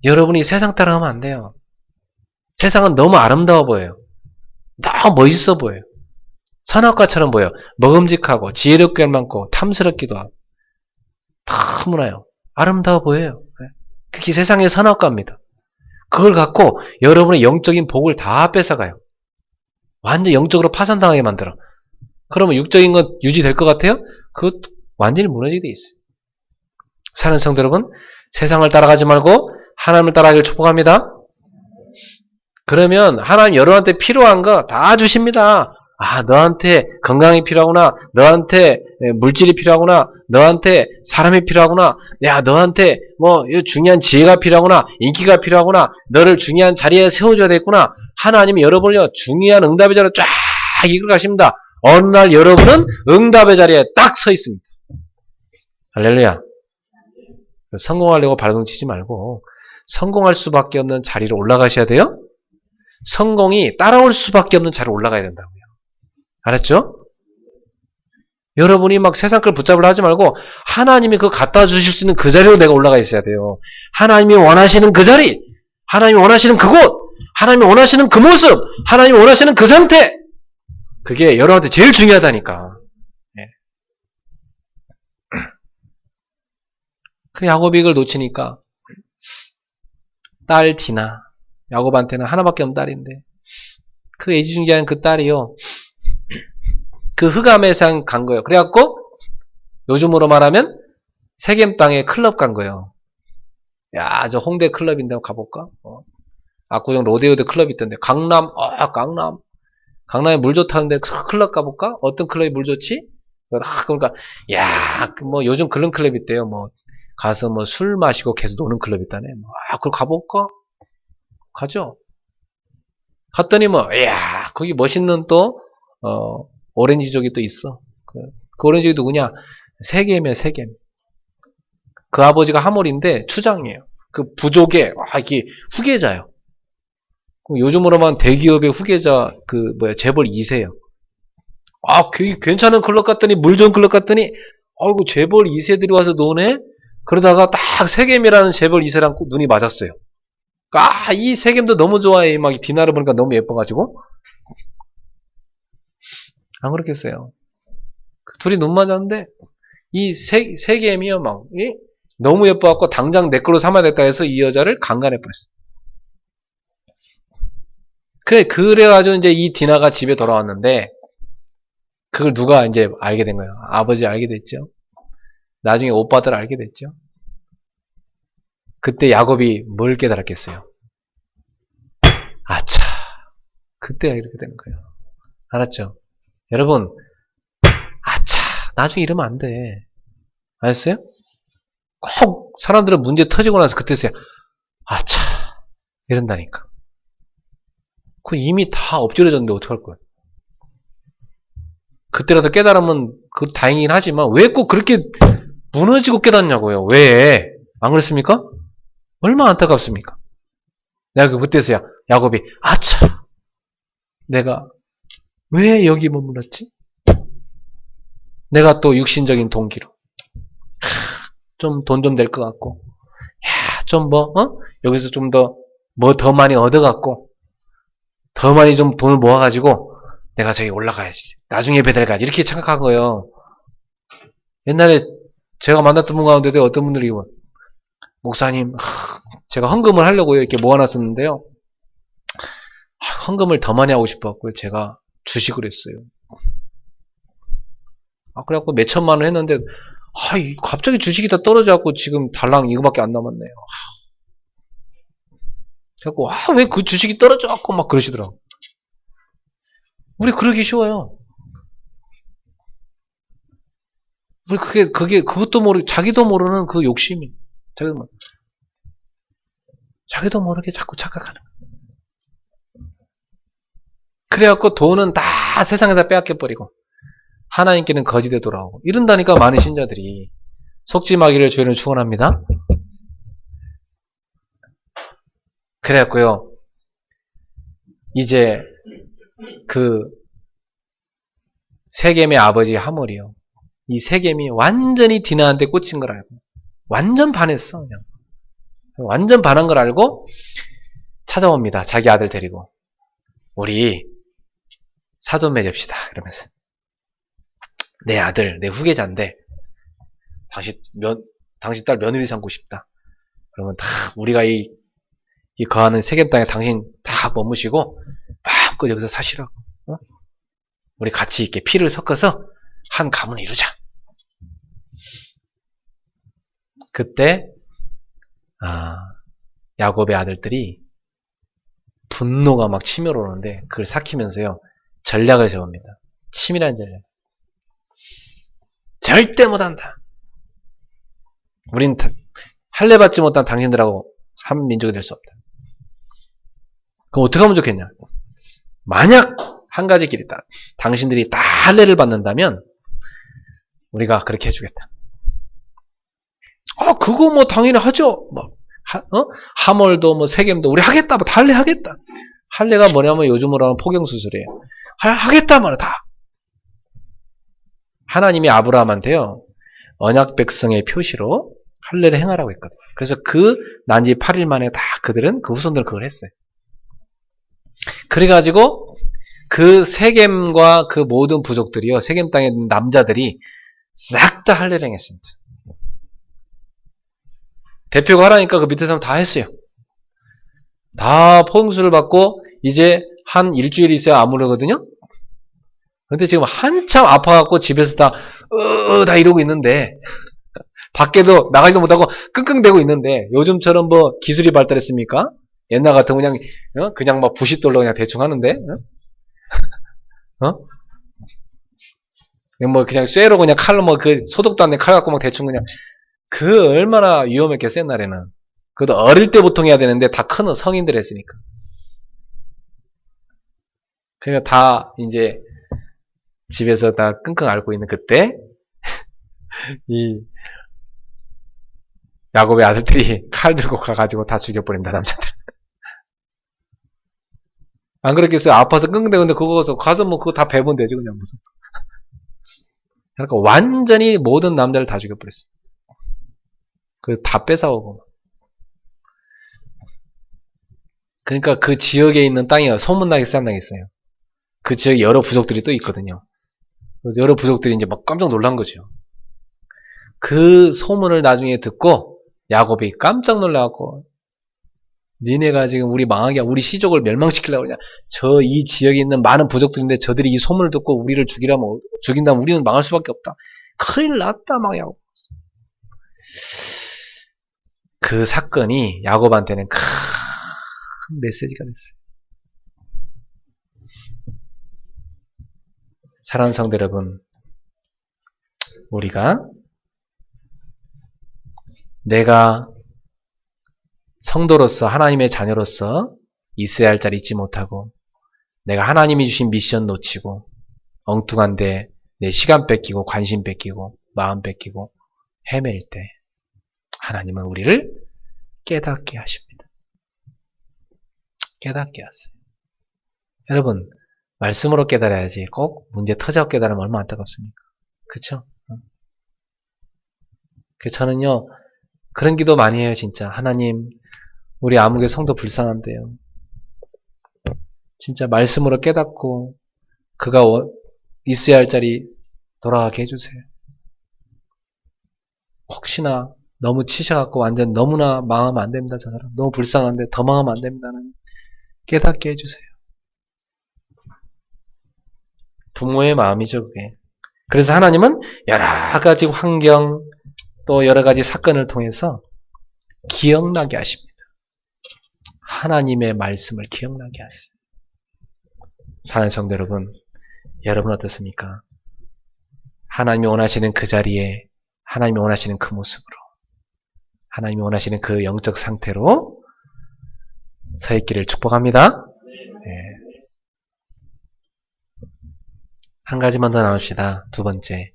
여러분이 세상 따라가면 안 돼요. 세상은 너무 아름다워 보여요. 너무 멋있어 보여요. 선악과처럼 보여요. 먹음직하고 지혜롭게 많고 탐스럽기도 하고 너무나요. 아름다워 보여요. 그게 세상의 선악과입니다. 그걸 갖고 여러분의 영적인 복을 다 뺏어가요. 완전 영적으로 파산당하게 만들어. 그러면 육적인 건 유지될 것 같아요? 그것 완전히 무너지게 돼 있어요. 사는 성도 여러분, 세상을 따라가지 말고 하나님을 따라가기를 축복합니다. 그러면 하나님 여러분한테 필요한 거 다 주십니다. 아, 너한테 건강이 필요하구나. 너한테 물질이 필요하구나. 너한테 사람이 필요하구나. 야, 너한테 뭐 중요한 지혜가 필요하구나. 인기가 필요하구나. 너를 중요한 자리에 세워줘야 되겠구나. 하나님이 여러분을요 중요한 응답의 자리로 쫙 이끌어 가십니다. 어느 날 여러분은 응답의 자리에 딱 서 있습니다. 할렐루야. 성공하려고 발동 치지 말고 성공할 수밖에 없는 자리로 올라가셔야 돼요. 성공이 따라올 수밖에 없는 자리로 올라가야 된다고요. 알았죠? 여러분이 막 세상 걸 붙잡으려 하지 말고 하나님이 그거 갖다 주실 수 있는 그 자리로 내가 올라가 있어야 돼요. 하나님이 원하시는 그 자리, 하나님이 원하시는 그곳, 하나님이 원하시는 그 모습, 하나님이 원하시는 그 상태, 그게 여러분한테 제일 중요하다니까. 네. 그 야곱이 이걸 놓치니까 딸 디나, 야곱한테는 하나밖에 없는 딸인데 그 애지중지한 그 딸이요 그 흑암에상 간 거예요. 그래갖고 요즘으로 말하면 세겜 땅에 클럽 간 거예요. 야, 저 홍대 클럽인데 가볼까? 압구정 로데오드 클럽 있던데 강남, 강남에 물 좋다는데 클럽 가볼까? 어떤 클럽이 물 좋지? 그러니까 야, 뭐 요즘 그런 클럽 있대요. 뭐 가서 뭐 술 마시고 계속 노는 클럽 있다네. 그걸 가볼까? 가죠. 갔더니 뭐, 야, 거기 멋있는 또 오렌지족이 또 있어. 그 오렌지족이 누구냐? 세겜이야, 세겜. 그 아버지가 하몰인데 추장이에요. 그 부족의 이게 후계자예요. 요즘으로만 대기업의 후계자 재벌 2세예요. 괜찮은 클럽 갔더니 물 좋은 클럽 갔더니 아이고 재벌 2세들이 와서 노네. 그러다가 딱 세겜이라는 재벌 2세랑 눈이 맞았어요. 이 세겜도 너무 좋아해. 막 디나를 보니까 너무 예뻐가지고. 안 그렇겠어요. 둘이 눈 맞았는데 이 세겜이요 막 너무 예뻐갖고 당장 내 걸로 삼아야겠다 해서 이 여자를 강간해버렸어. 그래가지고 이제 이 디나가 집에 돌아왔는데 그걸 누가 이제 알게 된 거예요. 아버지 알게 됐죠. 나중에 오빠들 알게 됐죠. 그때 야곱이 뭘 깨달았겠어요? 아차. 그때가 이렇게 된 거예요. 알았죠? 여러분, 아차. 나중에 이러면 안 돼. 알았어요? 꼭 사람들은 문제 터지고 나서 그때서야 아차. 이런다니까. 그 이미 다 엎질러졌는데 어떡할 거야? 그때라도 깨달으면 그 다행이긴 하지만 왜 꼭 그렇게 무너지고 깨닫냐고요. 왜? 안 그랬습니까? 얼마나 안타깝습니까? 내가 그때서야 야곱이 아차 내가 왜 여기 머물렀지? 내가 또 육신적인 동기로 좀 돈 좀 될 것 같고 좀 여기서 좀 더 뭐 더 많이 얻어갖고 더 많이 좀 돈을 모아가지고 내가 저기 올라가야지. 나중에 배달 가야지. 이렇게 생각한 거예요. 옛날에 제가 만났던 분 가운데도 어떤 분들이 목사님, 제가 헌금을 하려고 이렇게 모아놨었는데요. 헌금을 더 많이 하고 싶어갖고 제가 주식을 했어요. 그래갖고 몇 천만 원 했는데 갑자기 주식이 다 떨어져갖고 지금 달랑 이거밖에 안 남았네요. 그래갖고 왜 그 주식이 떨어져갖고 막 그러시더라고. 우리 그러기 쉬워요. 우리 그것도 자기도 모르는 그 욕심이. 자기도 모르게 자꾸 착각하는 거예요. 그래갖고 돈은 다 세상에다 빼앗겨버리고 하나님께는 거지돼 돌아오고 이런다니까 많은 신자들이. 속지 마기를 주의는 축원합니다. 그래갖고요. 이제 그 세겜의 아버지 하몰이요. 이 세겜이 완전히 디나한테 꽂힌 걸 알고 완전 반했어. 그냥. 완전 반한 걸 알고 찾아옵니다. 자기 아들 데리고. 우리 사돈 맺읍시다. 이러면서. 내 아들, 내 후계자인데 당신 딸 며느리 삼고 싶다. 그러면 다 우리가 이 거하는 세겜 땅에 당신 다 머무시고 마음껏 여기서 사시라고. 우리 같이 이렇게 피를 섞어서 한 가문을 이루자. 그때 야곱의 아들들이 분노가 막 치밀어 오는데 그걸 삭히면서요 전략을 세웁니다. 치밀한 전략. 절대 못한다. 우린 할례 받지 못한 당신들하고 한 민족이 될 수 없다. 그럼 어떻게 하면 좋겠냐? 만약 한 가지 길이 있다. 당신들이 다 할례를 받는다면 우리가 그렇게 해주겠다. 그거 뭐 당연히 하죠. 하몰도 뭐 세겜도 우리 하겠다. 뭐 할례 하겠다. 할례가 뭐냐면 요즘으로 하는 포경수술이에요. 하겠다 말이야 다. 하나님이 아브라함한테요 언약 백성의 표시로 할례를 행하라고 했거든요. 그래서 그 난지 8일 만에 다 그들은 그 후손들은 그걸 했어요. 그래가지고 그 세겜과 그 모든 부족들이요 세겜 땅의 남자들이 싹 다 할례를 행했습니다. 대표가 하라니까 그 밑에 사람 다 했어요. 다 포용수를 받고 이제 한 일주일 있어야 아무르거든요. 근데 지금 한참 아파갖고 집에서 다 이러고 있는데 밖에도 나가지도 못하고 끙끙대고 있는데 요즘처럼 뭐 기술이 발달했습니까? 옛날 같으면 그냥 막 부싯돌로 그냥 대충 하는데 뭐 그냥 쇠로 그냥 칼로 뭐 그 소독도 안 된 칼 갖고 막 대충 그냥 그 얼마나 위험했겠어 옛날에는. 그것도 어릴 때 보통 해야 되는데 다 큰 성인들 했으니까. 그러니까 다 이제 집에서 다 끙끙 앓고 있는 그때 이 야곱의 아들들이 칼 들고 가가지고 다 죽여버린다 남자들. 안 그랬겠어요? 아파서 끙끙대는데 그거 가서 뭐 그거 다 베면 되지 그냥 무슨. 그러니까 완전히 모든 남자를 다 죽여버렸어. 그 다 뺏어오고. 그러니까 그 지역에 있는 땅이 소문나게 싼 땅이 있어요. 그 지역에 여러 부족들이 또 있거든요. 여러 부족들이 이제 막 깜짝 놀란 거죠. 그 소문을 나중에 듣고 야곱이 깜짝 놀라갖고 니네가 지금 우리 망하게 우리 시족을 멸망시키려고 그러냐. 저 이 지역에 있는 많은 부족들인데 저들이 이 소문을 듣고 우리를 죽인다면 우리는 망할 수밖에 없다. 큰일 났다 막 야곱. 그 사건이 야곱한테는 큰 메시지가 됐어요. 사랑하는 성도 여러분, 우리가 내가 성도로서 하나님의 자녀로서 있어야 할 자리 잊지 못하고 내가 하나님이 주신 미션 놓치고 엉뚱한데 내 시간 뺏기고 관심 뺏기고 마음 뺏기고 헤맬 때 하나님은 우리를 깨닫게 하십니다. 깨닫게 하세요. 여러분 말씀으로 깨달아야지 꼭 문제 터져서 깨달으면 얼마나 안타깝습니까? 그쵸? 저는요 그런 기도 많이 해요 진짜. 하나님 우리 아무개 성도 불쌍한데요. 진짜 말씀으로 깨닫고 그가 있어야 할 자리 돌아가게 해주세요. 혹시나 너무 치셔갖고 완전 너무나 망하면 안 됩니다. 저 사람 너무 불쌍한데 더 망하면 안 됩니다는 깨닫게 해주세요. 부모의 마음이죠, 그게. 그래서 하나님은 여러 가지 환경 또 여러 가지 사건을 통해서 기억나게 하십니다. 하나님의 말씀을 기억나게 하세요. 사랑하는 성도 여러분 어떻습니까? 하나님이 원하시는 그 자리에 하나님이 원하시는 그 모습으로 하나님이 원하시는 그 영적 상태로 서 있기를 축복합니다. 네. 한 가지만 더 나눕시다. 두 번째.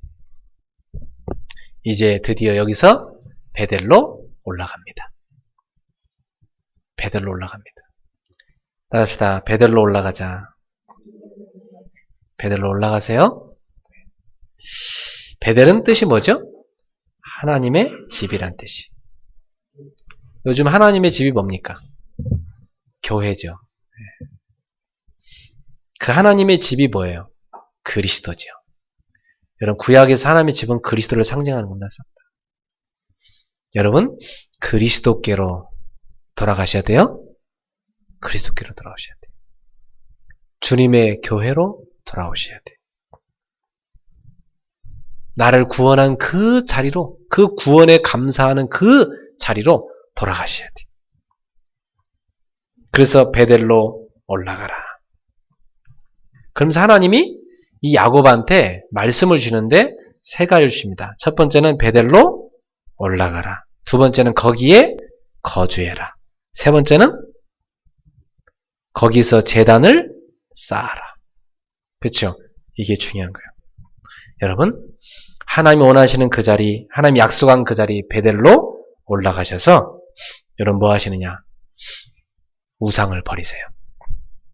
이제 드디어 여기서 베델로 올라갑니다. 베델로 올라갑니다. 따라합시다. 베델로 올라가자. 베델로 올라가세요. 베델은 뜻이 뭐죠? 하나님의 집이란 뜻이. 요즘 하나님의 집이 뭡니까? 교회죠. 그 하나님의 집이 뭐예요? 그리스도죠. 여러분 구약에서 하나님의 집은 그리스도를 상징하는 겁니다. 여러분 그리스도께로 돌아가셔야 돼요. 그리스도께로 돌아오셔야 돼요. 주님의 교회로 돌아오셔야 돼요. 나를 구원한 그 자리로 그 구원에 감사하는 그 자리로 돌아가셔야 돼요. 그래서 베델로 올라가라. 그러면서 하나님이 이 야곱한테 말씀을 주는데 세 가지를 주십니다. 첫 번째는 베델로 올라가라. 두 번째는 거기에 거주해라. 세 번째는 거기서 제단을 쌓아라. 그렇죠? 이게 중요한 거예요. 여러분 하나님이 원하시는 그 자리, 하나님이 약속한 그 자리 베델로 올라가셔서 여러분 뭐 하시느냐? 우상을 버리세요.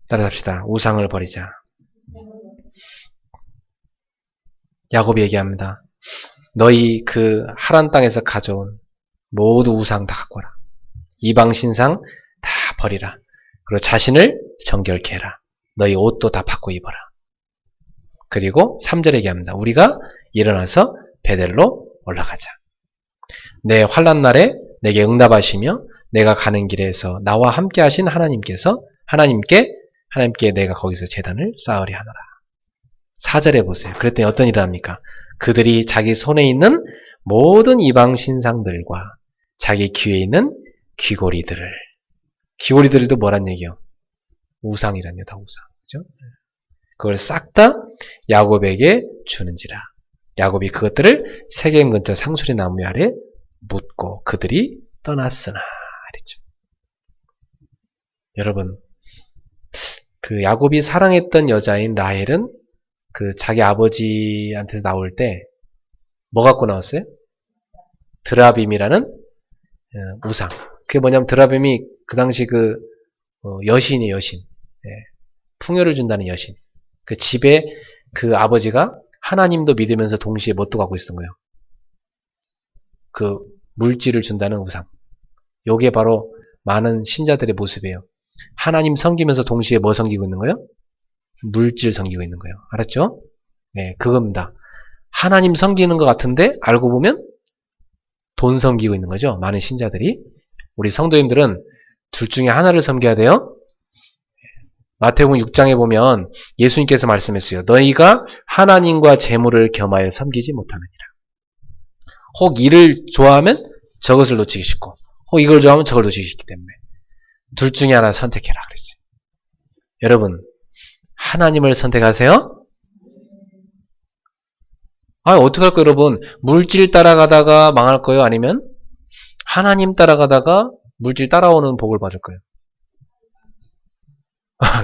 따라합시다. 우상을 버리자. 야곱이 얘기합니다. 너희 그 하란 땅에서 가져온 모두 우상 다 갖고 와라. 이방 신상 다 버리라. 그리고 자신을 정결케 해라. 너희 옷도 다 바꿔 입어라. 그리고 3절에 얘기합니다. 우리가 일어나서 베델로 올라가자. 내 환난 날에 내게 응답하시며 내가 가는 길에서 나와 함께 하신 하나님께 내가 거기서 제단을 쌓으려 하노라. 4절에 보세요. 그랬더니 어떤 일을 합니까? 그들이 자기 손에 있는 모든 이방 신상들과 자기 귀에 있는 귀고리들도 뭐란 얘기요? 우상이란 얘기다. 우상. 그죠? 그걸 싹 다 야곱에게 주는지라. 야곱이 그것들을 세겜 근처 상수리 나무 아래 묻고 그들이 떠났으나 그랬죠. 여러분 그 야곱이 사랑했던 여자인 라헬은 그 자기 아버지한테 나올 때 뭐 갖고 나왔어요? 드라빔이라는 우상. 그게 뭐냐면 드라빔이 그 당시 그 여신이에요. 여신. 풍요를 준다는 여신. 그 집에 그 아버지가 하나님도 믿으면서 동시에 뭣도 갖고 있었던 거예요? 그 물질을 준다는 우상. 요게 바로 많은 신자들의 모습이에요. 하나님 섬기면서 동시에 뭐 섬기고 있는 거예요? 물질 섬기고 있는 거예요. 알았죠? 네, 그겁니다. 하나님 섬기는 것 같은데 알고 보면 돈 섬기고 있는 거죠. 많은 신자들이. 우리 성도님들은 둘 중에 하나를 섬겨야 돼요. 마태복음 6장에 보면 예수님께서 말씀했어요. 너희가 하나님과 재물을 겸하여 섬기지 못하느니라. 혹 이를 좋아하면 저것을 놓치기 쉽고 혹 이걸 좋아하면 저걸 놓치기 쉽기 때문에 둘 중에 하나 선택해라 그랬어요. 여러분 하나님을 선택하세요? 어떻게 할 거예요 여러분? 물질 따라가다가 망할 거예요? 아니면 하나님 따라가다가 물질 따라오는 복을 받을 거예요?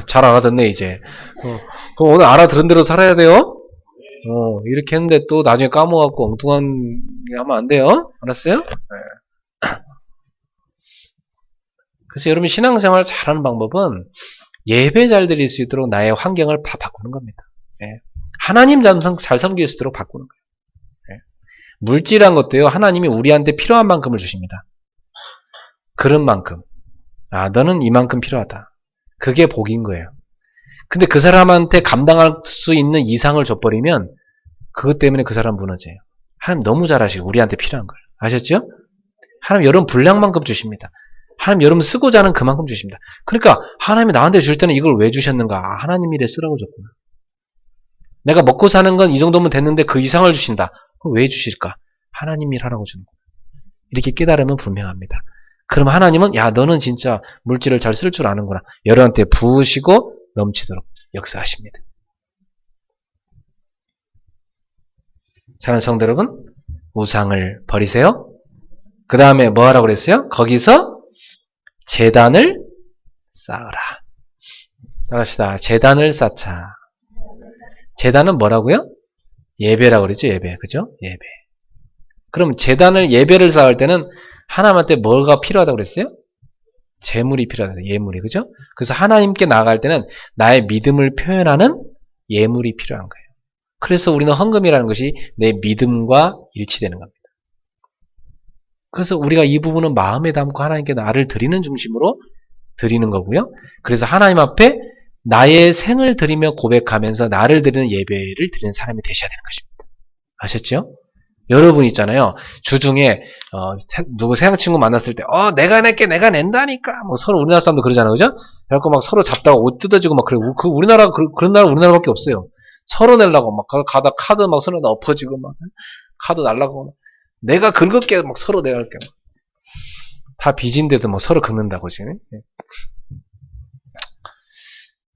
잘 알아듣네 이제. 그럼 오늘 알아들은 대로 살아야 돼요? 이렇게 했는데 또 나중에 까먹어갖고 엉뚱한 게 하면 안 돼요? 알았어요? 네. 그래서 여러분 신앙생활 잘하는 방법은 예배 잘 드릴 수 있도록 나의 환경을 다 바꾸는 겁니다. 네. 하나님 잘 섬길 수 있도록 바꾸는 거예요. 네. 물질이란 것도요. 하나님이 우리한테 필요한 만큼을 주십니다. 그런 만큼. 너는 이만큼 필요하다. 그게 복인 거예요. 근데 그 사람한테 감당할 수 있는 이상을 줘버리면 그것 때문에 그 사람 무너져요. 하나님 너무 잘하시고 우리한테 필요한 걸. 아셨죠? 하나님 여러분 분량만큼 주십니다. 하나님 여러분 쓰고자 하는 그만큼 주십니다. 그러니까 하나님이 나한테 줄 때는 이걸 왜 주셨는가? 아, 하나님 일에 쓰라고 줬구나. 내가 먹고 사는 건 이 정도면 됐는데 그 이상을 주신다. 그럼 왜 주실까? 하나님 일 하라고 주는 거예요. 이렇게 깨달으면 분명합니다. 그럼 하나님은 야 너는 진짜 물질을 잘 쓸 줄 아는구나. 여러분한테 부으시고 넘치도록 역사하십니다. 사랑하는 성도 여러분, 우상을 버리세요. 그 다음에 뭐 하라고 그랬어요? 거기서 제단을 쌓으라. 따라합시다. 제단을 쌓자. 제단은 뭐라고요? 예배라고 그랬죠. 예배. 그죠? 예배. 그럼 제단을 예배를 쌓을 때는 하나님한테 뭐가 필요하다고 그랬어요? 재물이 필요하다. 예물이. 그죠? 그래서 하나님께 나아갈 때는 나의 믿음을 표현하는 예물이 필요한 거예요. 그래서 우리는 헌금이라는 것이 내 믿음과 일치되는 겁니다. 그래서 우리가 이 부분은 마음에 담고 하나님께 나를 드리는 중심으로 드리는 거고요. 그래서 하나님 앞에 나의 생을 드리며 고백하면서 나를 드리는 예배를 드리는 사람이 되셔야 되는 것입니다. 아셨죠? 여러분 있잖아요. 주중에 누구 세상 친구 만났을 때 내가 낼게 내가 낸다니까 뭐 서로 우리나라 사람도 그러잖아요. 그죠? 그래갖고 막 서로 잡다가 옷 뜯어지고 막 그래. 우리나라 그런 나라 우리나라밖에 없어요. 서로 내려고 막 가다 카드 막 서로다 엎어지고 막 카드 날라가고 막 내가 긁을게 막 서로 내가 할게 막. 다 빚인데도 뭐 서로 긁는다고 지금.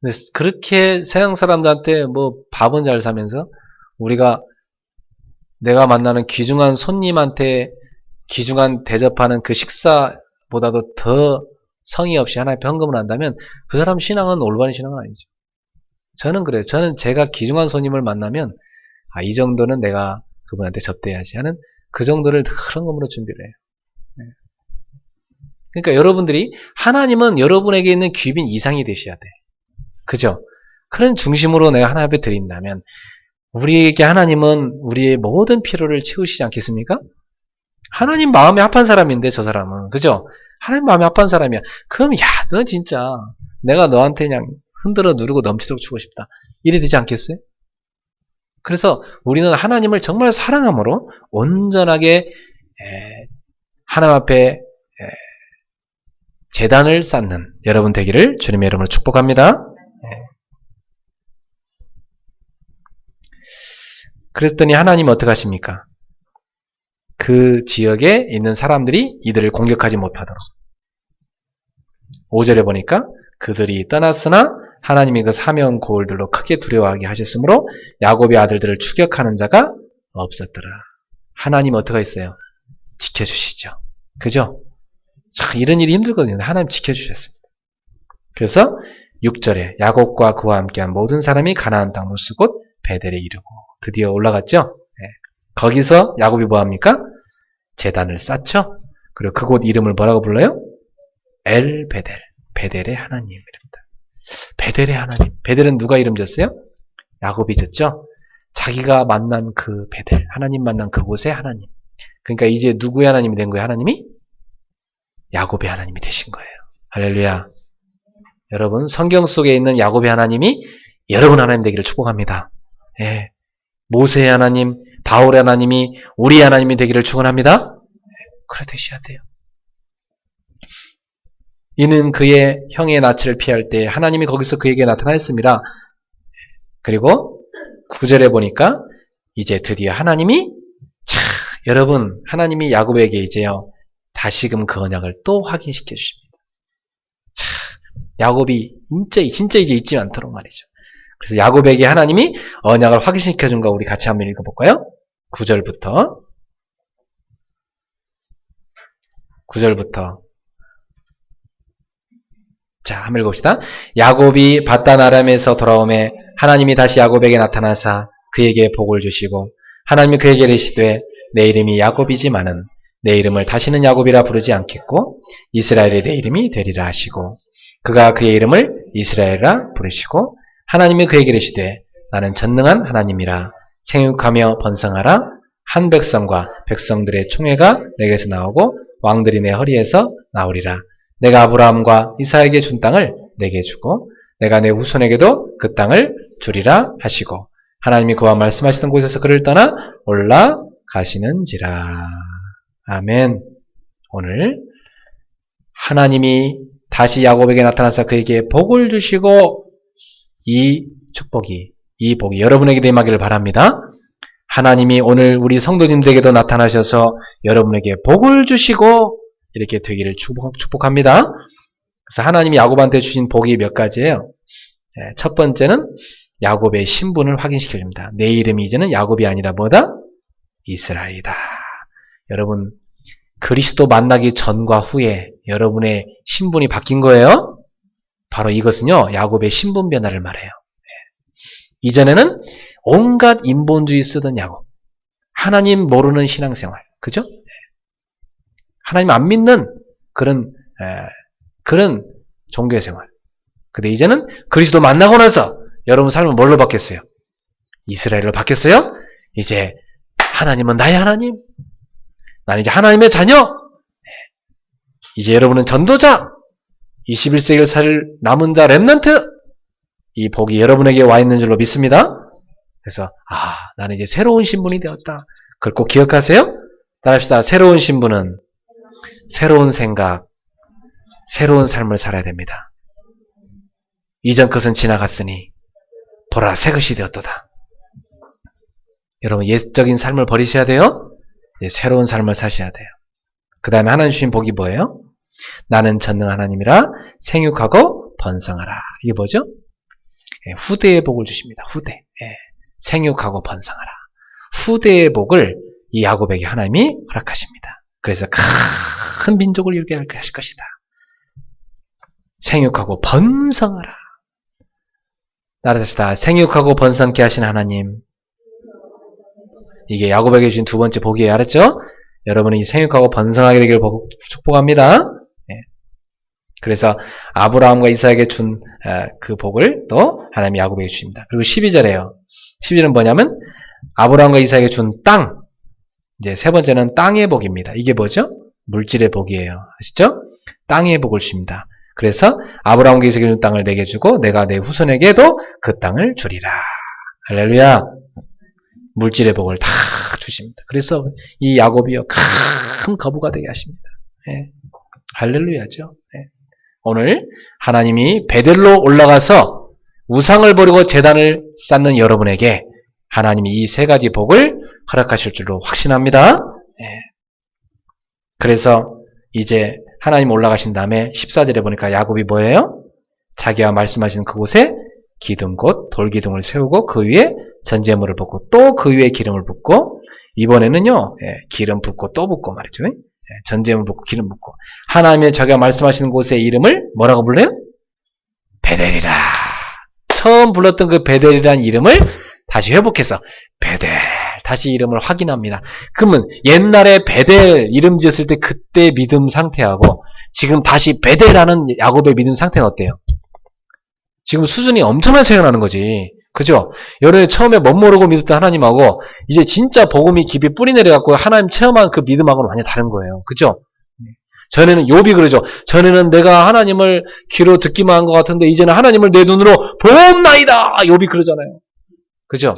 근데 그렇게 세상 사람들한테 뭐 밥은 잘 사면서 우리가 내가 만나는 귀중한 손님한테 귀중한 대접하는 그 식사보다도 더 성의 없이 하나의 헌금을 한다면 그 사람 신앙은 올바른 신앙은 아니죠. 저는 그래요. 저는 제가 귀중한 손님을 만나면 이 정도는 내가 그분한테 접대해야지 하는 그 정도를 헌금으로 준비를 해요. 그러니까 여러분들이 하나님은 여러분에게 있는 귀빈 이상이 되셔야 돼. 그죠? 그런 중심으로 내가 하나님 앞에 드린다면 우리에게 하나님은 우리의 모든 필요를 채우시지 않겠습니까? 하나님 마음에 합한 사람인데 저 사람은 그죠? 하나님 마음에 합한 사람이야. 그럼 너 진짜 내가 너한테 그냥 흔들어 누르고 넘치도록 주고 싶다. 이래 되지 않겠어요? 그래서 우리는 하나님을 정말 사랑함으로 온전하게 하나님 앞에 제단을 쌓는 여러분 되기를 주님의 이름으로 축복합니다. 그랬더니 하나님은 어떻게 하십니까? 그 지역에 있는 사람들이 이들을 공격하지 못하도록 5절에 보니까 그들이 떠났으나 하나님이 그 사명 고울들로 크게 두려워하게 하셨으므로 야곱의 아들들을 추격하는 자가 없었더라. 하나님 어떻게 했어요? 지켜주시죠. 그죠? 참 이런 일이 힘들거든요. 하나님 지켜주셨습니다. 그래서 6절에 야곱과 그와 함께한 모든 사람이 가나안 땅으로 곧 베델에 이르고 드디어 올라갔죠. 거기서 야곱이 뭐합니까? 제단을 쌓죠. 그리고 그곳 이름을 뭐라고 불러요? 엘 베델, 베델의 하나님입니다. 베델의 하나님. 베델은 누가 이름 졌어요? 야곱이 졌죠. 자기가 만난 그 베델, 하나님 만난 그곳의 하나님. 그러니까 이제 누구의 하나님이 된 거예요? 하나님이? 야곱의 하나님이 되신 거예요. 할렐루야. 여러분 성경 속에 있는 야곱의 하나님이 여러분 하나님 되기를 축복합니다. 모세의 하나님, 바울의 하나님이 우리 하나님이 되기를 축원합니다. 그래 되셔야 돼요. 이는 그의 형의 낯을 피할 때 하나님이 거기서 그에게 나타나셨습니다. 그리고 9절에 보니까 이제 드디어 하나님이 여러분 하나님이 야곱에게 이제요 다시금 그 언약을 또 확인시켜 주십니다. 야곱이 진짜 이제 잊지 않도록 말이죠. 그래서 야곱에게 하나님이 언약을 확인시켜 준 거 우리 같이 한번 읽어볼까요? 9절부터 자, 한번 읽어봅시다. 야곱이 바단 아람에서 돌아오매 하나님이 다시 야곱에게 나타나사 그에게 복을 주시고 하나님이 그에게 이르시되 내 이름이 야곱이지만은 내 이름을 다시는 야곱이라 부르지 않겠고 이스라엘이 내 이름이 되리라 하시고 그가 그의 이름을 이스라엘이라 부르시고 하나님이 그에게 이르시되 나는 전능한 하나님이라 생육하며 번성하라 한 백성과 백성들의 총회가 내게서 나오고 왕들이 내 허리에서 나오리라 내가 아브라함과 이삭에게 준 땅을 내게 주고 내가 내 후손에게도 그 땅을 주리라 하시고 하나님이 그와 말씀하시던 곳에서 그를 떠나 올라가시는지라. 아멘. 오늘 하나님이 다시 야곱에게 나타나서 그에게 복을 주시고 이 복이 여러분에게 임하기를 바랍니다. 하나님이 오늘 우리 성도님들에게도 나타나셔서 여러분에게 복을 주시고 이렇게 되기를 축복합니다. 그래서 하나님이 야곱한테 주신 복이 몇 가지예요. 첫 번째는 야곱의 신분을 확인시켜줍니다. 내 이름이 이제는 야곱이 아니라 뭐다? 이스라엘이다. 여러분 그리스도 만나기 전과 후에 여러분의 신분이 바뀐 거예요. 바로 이것은요 야곱의 신분 변화를 말해요. 이전에는 온갖 인본주의 쓰던 야곱, 하나님 모르는 신앙생활, 그죠? 하나님 안 믿는 그런 종교의 생활. 근데 이제는 그리스도 만나고 나서 여러분 삶은 뭘로 바뀌었어요? 이스라엘로 바뀌었어요? 이제 하나님은 나의 하나님, 나는 이제 하나님의 자녀. 이제 여러분은 전도자, 21세기를 살 남은 자 렘넌트. 이 복이 여러분에게 와 있는 줄로 믿습니다. 그래서 나는 이제 새로운 신분이 되었다. 그걸 꼭 기억하세요. 따라합시다. 새로운 신분은 새로운 생각, 새로운 삶을 살아야 됩니다. 이전 것은 지나갔으니 보라 새 것이 되었도다. 여러분 옛적인 삶을 버리셔야 돼요. 새로운 삶을 사셔야 돼요. 그 다음에 하나님 주신 복이 뭐예요? 나는 전능 하나님이라 생육하고 번성하라. 이게 뭐죠? 후대의 복을 주십니다. 후대. 생육하고 번성하라. 후대의 복을 이 야곱에게 하나님이 허락하십니다. 그래서 큰 민족을 이루게 하실 것이다. 생육하고 번성하라. 따라합시다. 생육하고 번성케 하신 하나님. 이게 야곱에게 주신 두 번째 복이에요. 알았죠? 여러분은 이 생육하고 번성하게 되기를 축복합니다. 그래서 아브라함과 이삭에게 준 그 복을 또 하나님이 야곱에게 주십니다. 그리고 12절에요. 12절은 뭐냐면 아브라함과 이삭에게 준 땅. 이제 세 번째는 땅의 복입니다. 이게 뭐죠? 물질의 복이에요. 아시죠? 땅의 복을 주십니다. 그래서 아브라함과 이삭에게 준 땅을 내게 주고 내가 내 후손에게도 그 땅을 주리라. 할렐루야. 물질의 복을 다 주십니다. 그래서 이 야곱이요 큰 거부가 되게 하십니다. 할렐루야죠. 오늘 하나님이 베델로 올라가서 우상을 버리고 제단을 쌓는 여러분에게 하나님이 이 세 가지 복을 허락하실 줄로 확신합니다. 그래서 이제 하나님 올라가신 다음에 14절에 보니까 야곱이 뭐예요? 자기가 말씀하신 그곳에 기둥 곧 돌기둥을 세우고 그 위에 전제물을 붓고 또 그 위에 기름을 붓고 이번에는요 기름 붓고 또 붓고 말이죠. 전제물 붓고 기름 붓고 하나님의 자기가 말씀하시는 곳의 이름을 뭐라고 불러요? 베델이라. 처음 불렀던 그 베델이라는 이름을 다시 회복해서 베델 다시 이름을 확인합니다. 그러면 옛날에 베델 이름 지었을 때 그때 믿음 상태하고 지금 다시 베델하는 야곱의 믿음 상태는 어때요? 지금 수준이 엄청난 차이가 나는 거지. 그죠? 여러분이 처음에 멋모르고 믿었던 하나님하고 이제 진짜 복음이 깊이 뿌리 내려갖고 하나님 체험한 그 믿음하고는 완전히 다른 거예요. 그죠? 전에는 욥이 그러죠. 전에는 내가 하나님을 귀로 듣기만 한 것 같은데 이제는 하나님을 내 눈으로 보옵나이다. 욥이 그러잖아요. 그죠?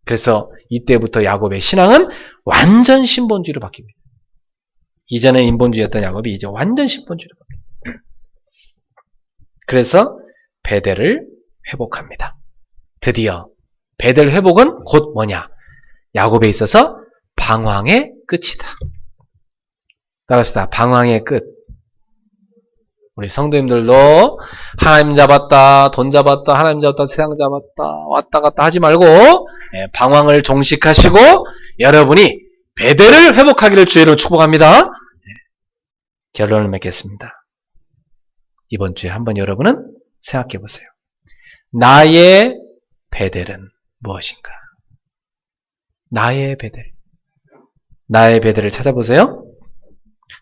그래서 이때부터 야곱의 신앙은 완전 신본주의로 바뀝니다. 이전에 인본주의였던 야곱이 이제 완전 신본주의로 바뀝니다. 그래서 베델을 회복합니다. 드디어 베델 회복은 곧 뭐냐? 야곱에 있어서 방황의 끝이다. 따라합시다. 방황의 끝. 우리 성도님들도 하나님 잡았다, 돈 잡았다, 하나님 잡았다, 세상 잡았다, 왔다 갔다 하지 말고 방황을 종식하시고 여러분이 베델을 회복하기를 주의로 축복합니다. 결론을 맺겠습니다. 이번 주에 한번 여러분은 생각해 보세요. 나의 베델은 무엇인가? 나의 베델. 나의 베델을 찾아보세요.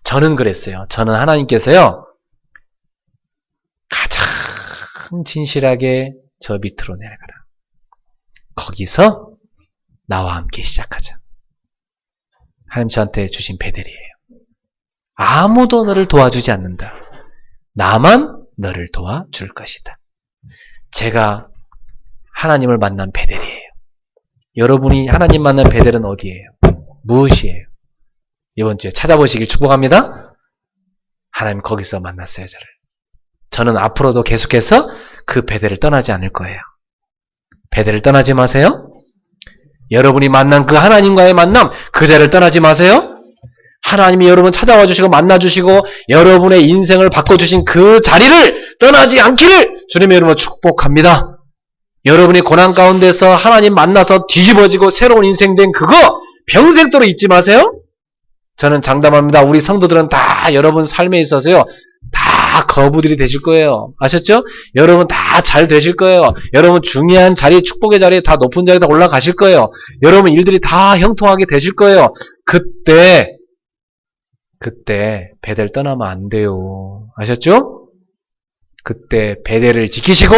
저는 그랬어요. 저는 하나님께서요. 가장 진실하게 저 밑으로 내려가라. 거기서 나와 함께 시작하자. 하나님 저한테 주신 베델이에요. 아무도 너를 도와주지 않는다. 나만 너를 도와줄 것이다. 제가 하나님을 만난 베델이에요. 여러분이 하나님 만난 베델은 어디예요? 무엇이에요? 이번 주에 찾아보시길 축복합니다. 하나님 거기서 만났어요, 저를. 저는 앞으로도 계속해서 그 베델을 떠나지 않을 거예요. 베델을 떠나지 마세요. 여러분이 만난 그 하나님과의 만남, 그 자리를 떠나지 마세요. 하나님이 여러분 찾아와 주시고 만나 주시고 여러분의 인생을 바꿔주신 그 자리를 떠나지 않기를 주님의 이름으로 축복합니다. 여러분이 고난 가운데서 하나님 만나서 뒤집어지고 새로운 인생 된 그거 평생도록 잊지 마세요. 저는 장담합니다. 우리 성도들은 다 여러분 삶에 있어서요. 다 거부들이 되실 거예요. 아셨죠? 여러분 다 잘 되실 거예요. 여러분 중요한 자리, 축복의 자리에 다 높은 자리에 다 올라가실 거예요. 여러분 일들이 다 형통하게 되실 거예요. 그때 베델 떠나면 안 돼요. 아셨죠? 그때 베델을 지키시고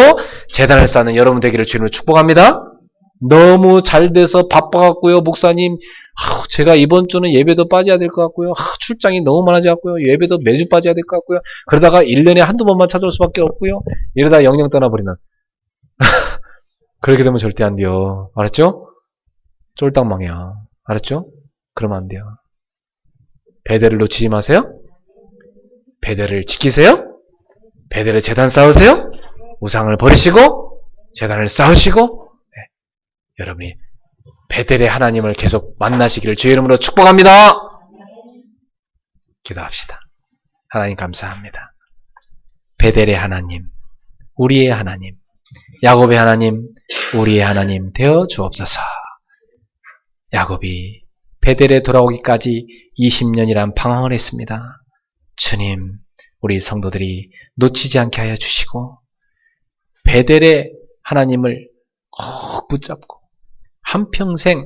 제단을 쌓는 여러분 되기를 주님으로 축복합니다. 너무 잘 돼서 바빠갖고요, 목사님. 제가 이번 주는 예배도 빠져야 될 것 같고요. 출장이 너무 많아져갖고요. 예배도 매주 빠져야 될 것 같고요. 그러다가 1년에 한두 번만 찾아올 수밖에 없고요. 이러다 영영 떠나버리는. 그렇게 되면 절대 안 돼요. 알았죠? 쫄딱 망이야. 알았죠? 그러면 안 돼요. 베델을 놓치지 마세요. 베델을 지키세요. 베델의 제단 쌓으세요. 우상을 버리시고 제단을 쌓으시고 여러분이 베델의 하나님을 계속 만나시기를 주의 이름으로 축복합니다. 기도합시다. 하나님 감사합니다. 베델의 하나님, 우리의 하나님, 야곱의 하나님, 우리의 하나님 되어 주옵소서. 야곱이 베델에 돌아오기까지 20년이란 방황을 했습니다. 주님, 우리 성도들이 놓치지 않게 하여 주시고 베델의 하나님을 꼭 붙잡고 한평생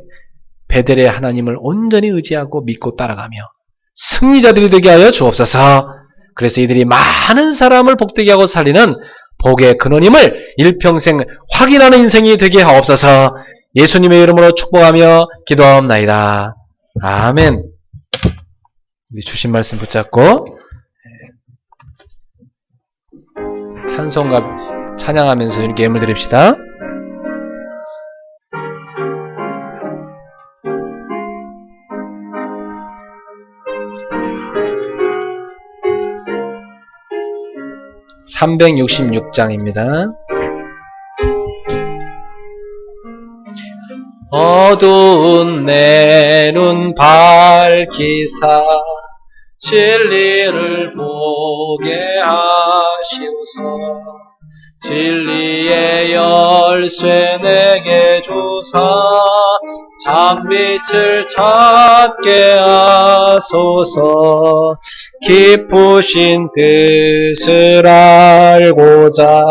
베델의 하나님을 온전히 의지하고 믿고 따라가며 승리자들이 되게 하여 주옵소서. 그래서 이들이 많은 사람을 복되게 하고 살리는 복의 근원임을 일평생 확인하는 인생이 되게 하옵소서. 예수님의 이름으로 축복하며 기도하옵나이다. 아멘. 우리 주신 말씀 붙잡고 찬송가 찬양하면서 이렇게 예물 드립시다. (366장입니다) 어두운 내 눈 밝히사 진리를 보게 하시옵소서. 진리의 열쇠 내게 주사 참빛을 찾게 하소서. 깊으신 뜻을 알고자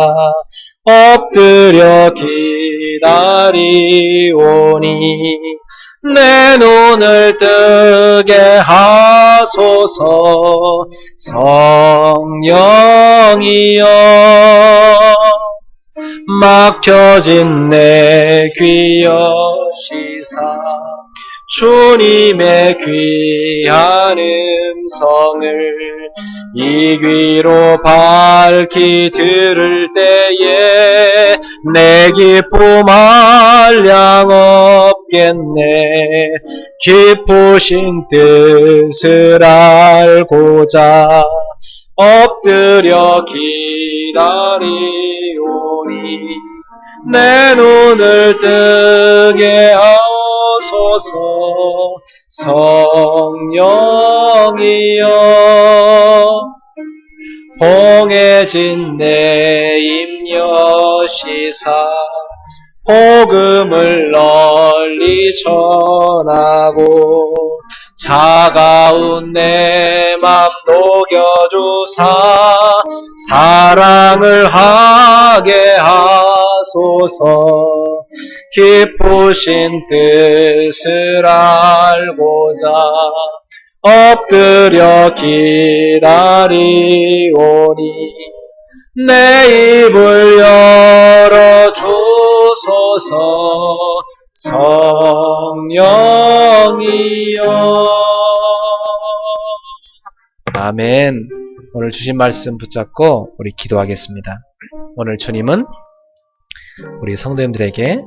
엎드려 기다리오니 내 눈을 뜨게 하소서. 성령이여 막혀진 내 귀 여시사 주님의 귀한 음성을 이 귀로 밝히 들을 때에 내 기쁨 한량 없겠네. 깊으신 뜻을 알고자 엎드려 기다리오니 내 눈을 뜨게 하소서. 성령이여 봉해진 내 임여시사 복음을 널리 전하고 차가운 내 맘 녹여주사 사랑을 하게 하소서. 깊으신 뜻을 알고자 엎드려 기다리오니 내 입을 열어주소서. 성령이여 아멘. 오늘 주신 말씀 붙잡고 우리 기도하겠습니다. 오늘 주님은 우리 성도님들에게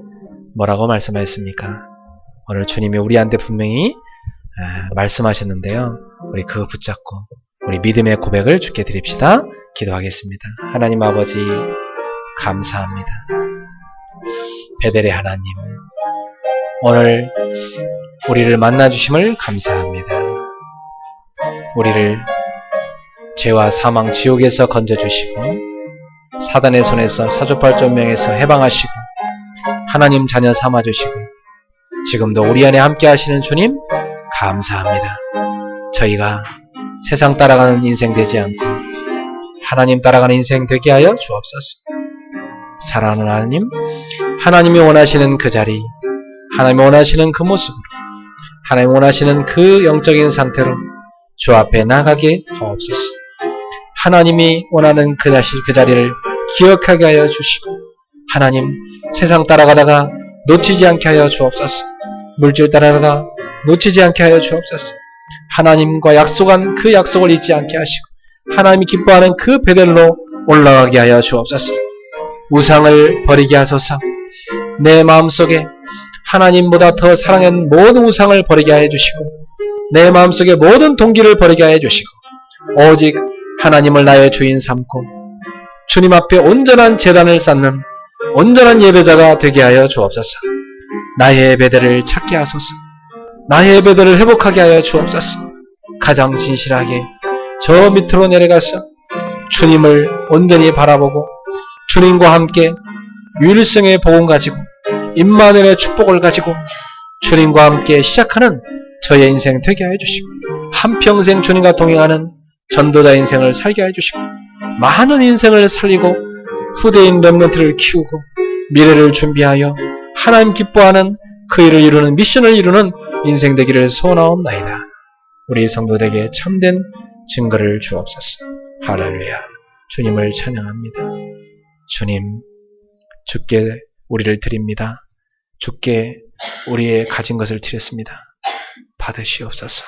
뭐라고 말씀하셨습니까? 오늘 주님이 우리한테 분명히 말씀하셨는데요. 우리 그거 붙잡고 우리 믿음의 고백을 주께 드립시다. 기도하겠습니다. 하나님 아버지 감사합니다. 베델의 하나님, 오늘 우리를 만나주심을 감사합니다. 우리를 죄와 사망 지옥에서 건져주시고 사단의 손에서 사조팔전명에서 해방하시고 하나님 자녀 삼아주시고 지금도 우리 안에 함께 하시는 주님 감사합니다. 저희가 세상 따라가는 인생 되지 않고 하나님 따라가는 인생 되게 하여 주옵소서. 사랑하는 하나님, 하나님이 원하시는 그 자리, 하나님이 원하시는 그 모습으로, 하나님이 원하시는 그 영적인 상태로 주 앞에 나가게 하옵소서. 하나님이 원하는 그 자리를 기억하게 하여 주시고 하나님 세상 따라가다가 놓치지 않게 하여 주옵소서. 물질 따라가다가 놓치지 않게 하여 주옵소서. 하나님과 약속한 그 약속을 잊지 않게 하시고 하나님이 기뻐하는 그 베델로 올라가게 하여 주옵소서. 우상을 버리게 하소서. 내 마음속에 하나님보다 더 사랑하는 모든 우상을 버리게 하여 주시고 내 마음속에 모든 동기를 버리게 하여 주시고 오직 하나님을 나의 주인 삼고 주님 앞에 온전한 제단을 쌓는 온전한 예배자가 되게 하여 주옵소서. 나의 베델을 찾게 하소서. 나의 베델을 회복하게 하여 주옵소서. 가장 진실하게 저 밑으로 내려가서 주님을 온전히 바라보고 주님과 함께 유일성의 복음 가지고 임마누엘의 축복을 가지고 주님과 함께 시작하는 저의 인생 되게 하여 주시고 한평생 주님과 동행하는 전도자 인생을 살게 하여 주시고 많은 인생을 살리고 후대인 렘넌트를 키우고 미래를 준비하여 하나님 기뻐하는 그 일을 이루는 미션을 이루는 인생 되기를 소원하옵나이다. 우리 성도들에게 참된 증거를 주옵소서. 할렐루야. 주님을 찬양합니다. 주님, 주께 우리를 드립니다. 주께 우리의 가진 것을 드렸습니다. 받으시옵소서.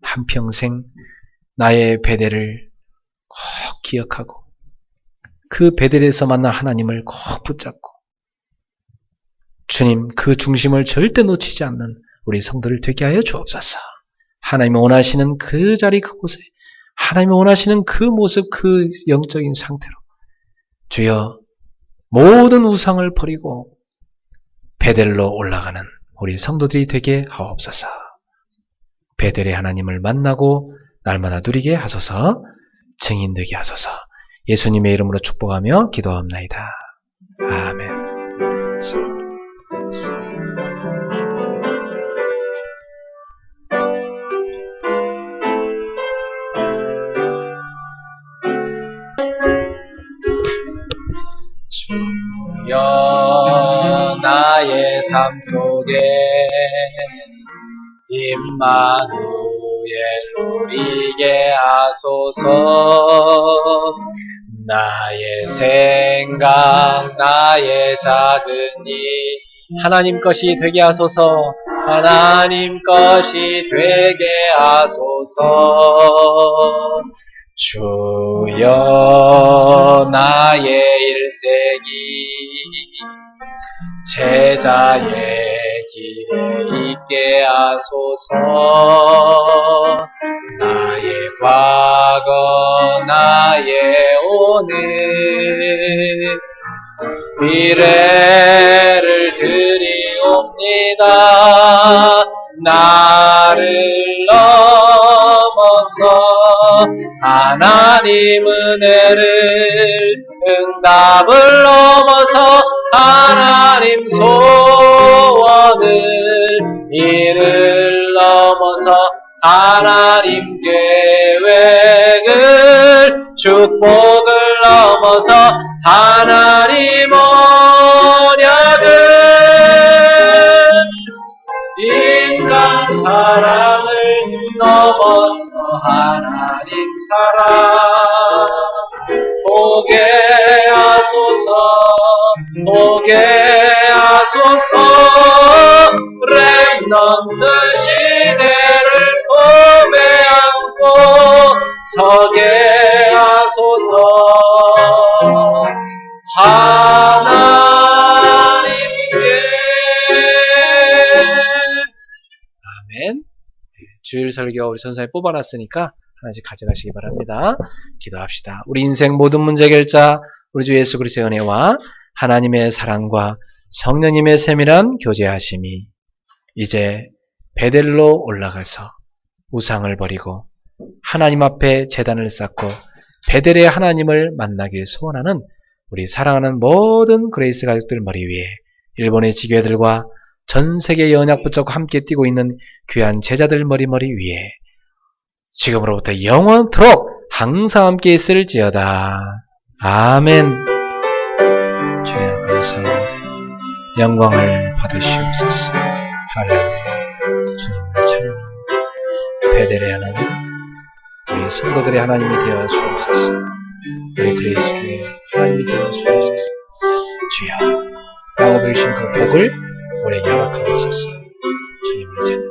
한평생 나의 베델을 꼭 기억하고 그 베델에서 만난 하나님을 꼭 붙잡고 주님 그 중심을 절대 놓치지 않는 우리 성도를 되게 하여 주옵소서. 하나님이 원하시는 그 자리 그곳에 하나님이 원하시는 그 모습 그 영적인 상태로 주여 모든 우상을 버리고 베델로 올라가는 우리 성도들이 되게 하옵소서. 베델의 하나님을 만나고 날마다 누리게 하소서. 증인되게 하소서. 예수님의 이름으로 축복하며 기도합나이다. 아멘. 주여 나의 삶 속에 임마누엘 누리게 하소서. 나의 생각 나의 작은 일 하나님 것이 되게 하소서. 하나님 것이 되게 하소서. 주여 나의 일생이 제자의 길에 있게 하소서. 나의 과거 나의 오늘 미래를 드리옵니다. 나를 넘어서 하나님 은혜를 응답을 넘어서 하나님 소원을 이를 넘어서 하나님 계획을 축복을 넘어서 하나님 언약을 인간 사랑을 넘어서 하나님 사랑 보게 하소서. 보게 하소서. 렘넌트 시대를 품에 안고 서게 주일 설교 우리 선생님이 뽑아놨으니까 하나씩 가져가시기 바랍니다. 기도합시다. 우리 인생 모든 문제 해결자 우리 주 예수 그리스도의 은혜와 하나님의 사랑과 성령님의 세밀한 교제하심이 이제 베델로 올라가서 우상을 버리고 하나님 앞에 제단을 쌓고 베델의 하나님을 만나길 소원하는 우리 사랑하는 모든 그레이스 가족들 머리 위에 일본의 지교회들과 전 세계 연약 붙잡고 함께 뛰고 있는 귀한 제자들 머리 위에 지금으로부터 영원토록 항상 함께 있을지어다. 아멘. 주여 그래서 영광을 받으시옵소서. 할렐루야. 주님을 찬양합니다. 베델의 하나님, 우리 성도들의 하나님이 되어 주옵소서. 우리 그레이스 교회 하나님이 되어 주옵소서. 주여 야곱의 주신 그 복을 우리에게 허락하옵소서. 주님을 찬양합니다.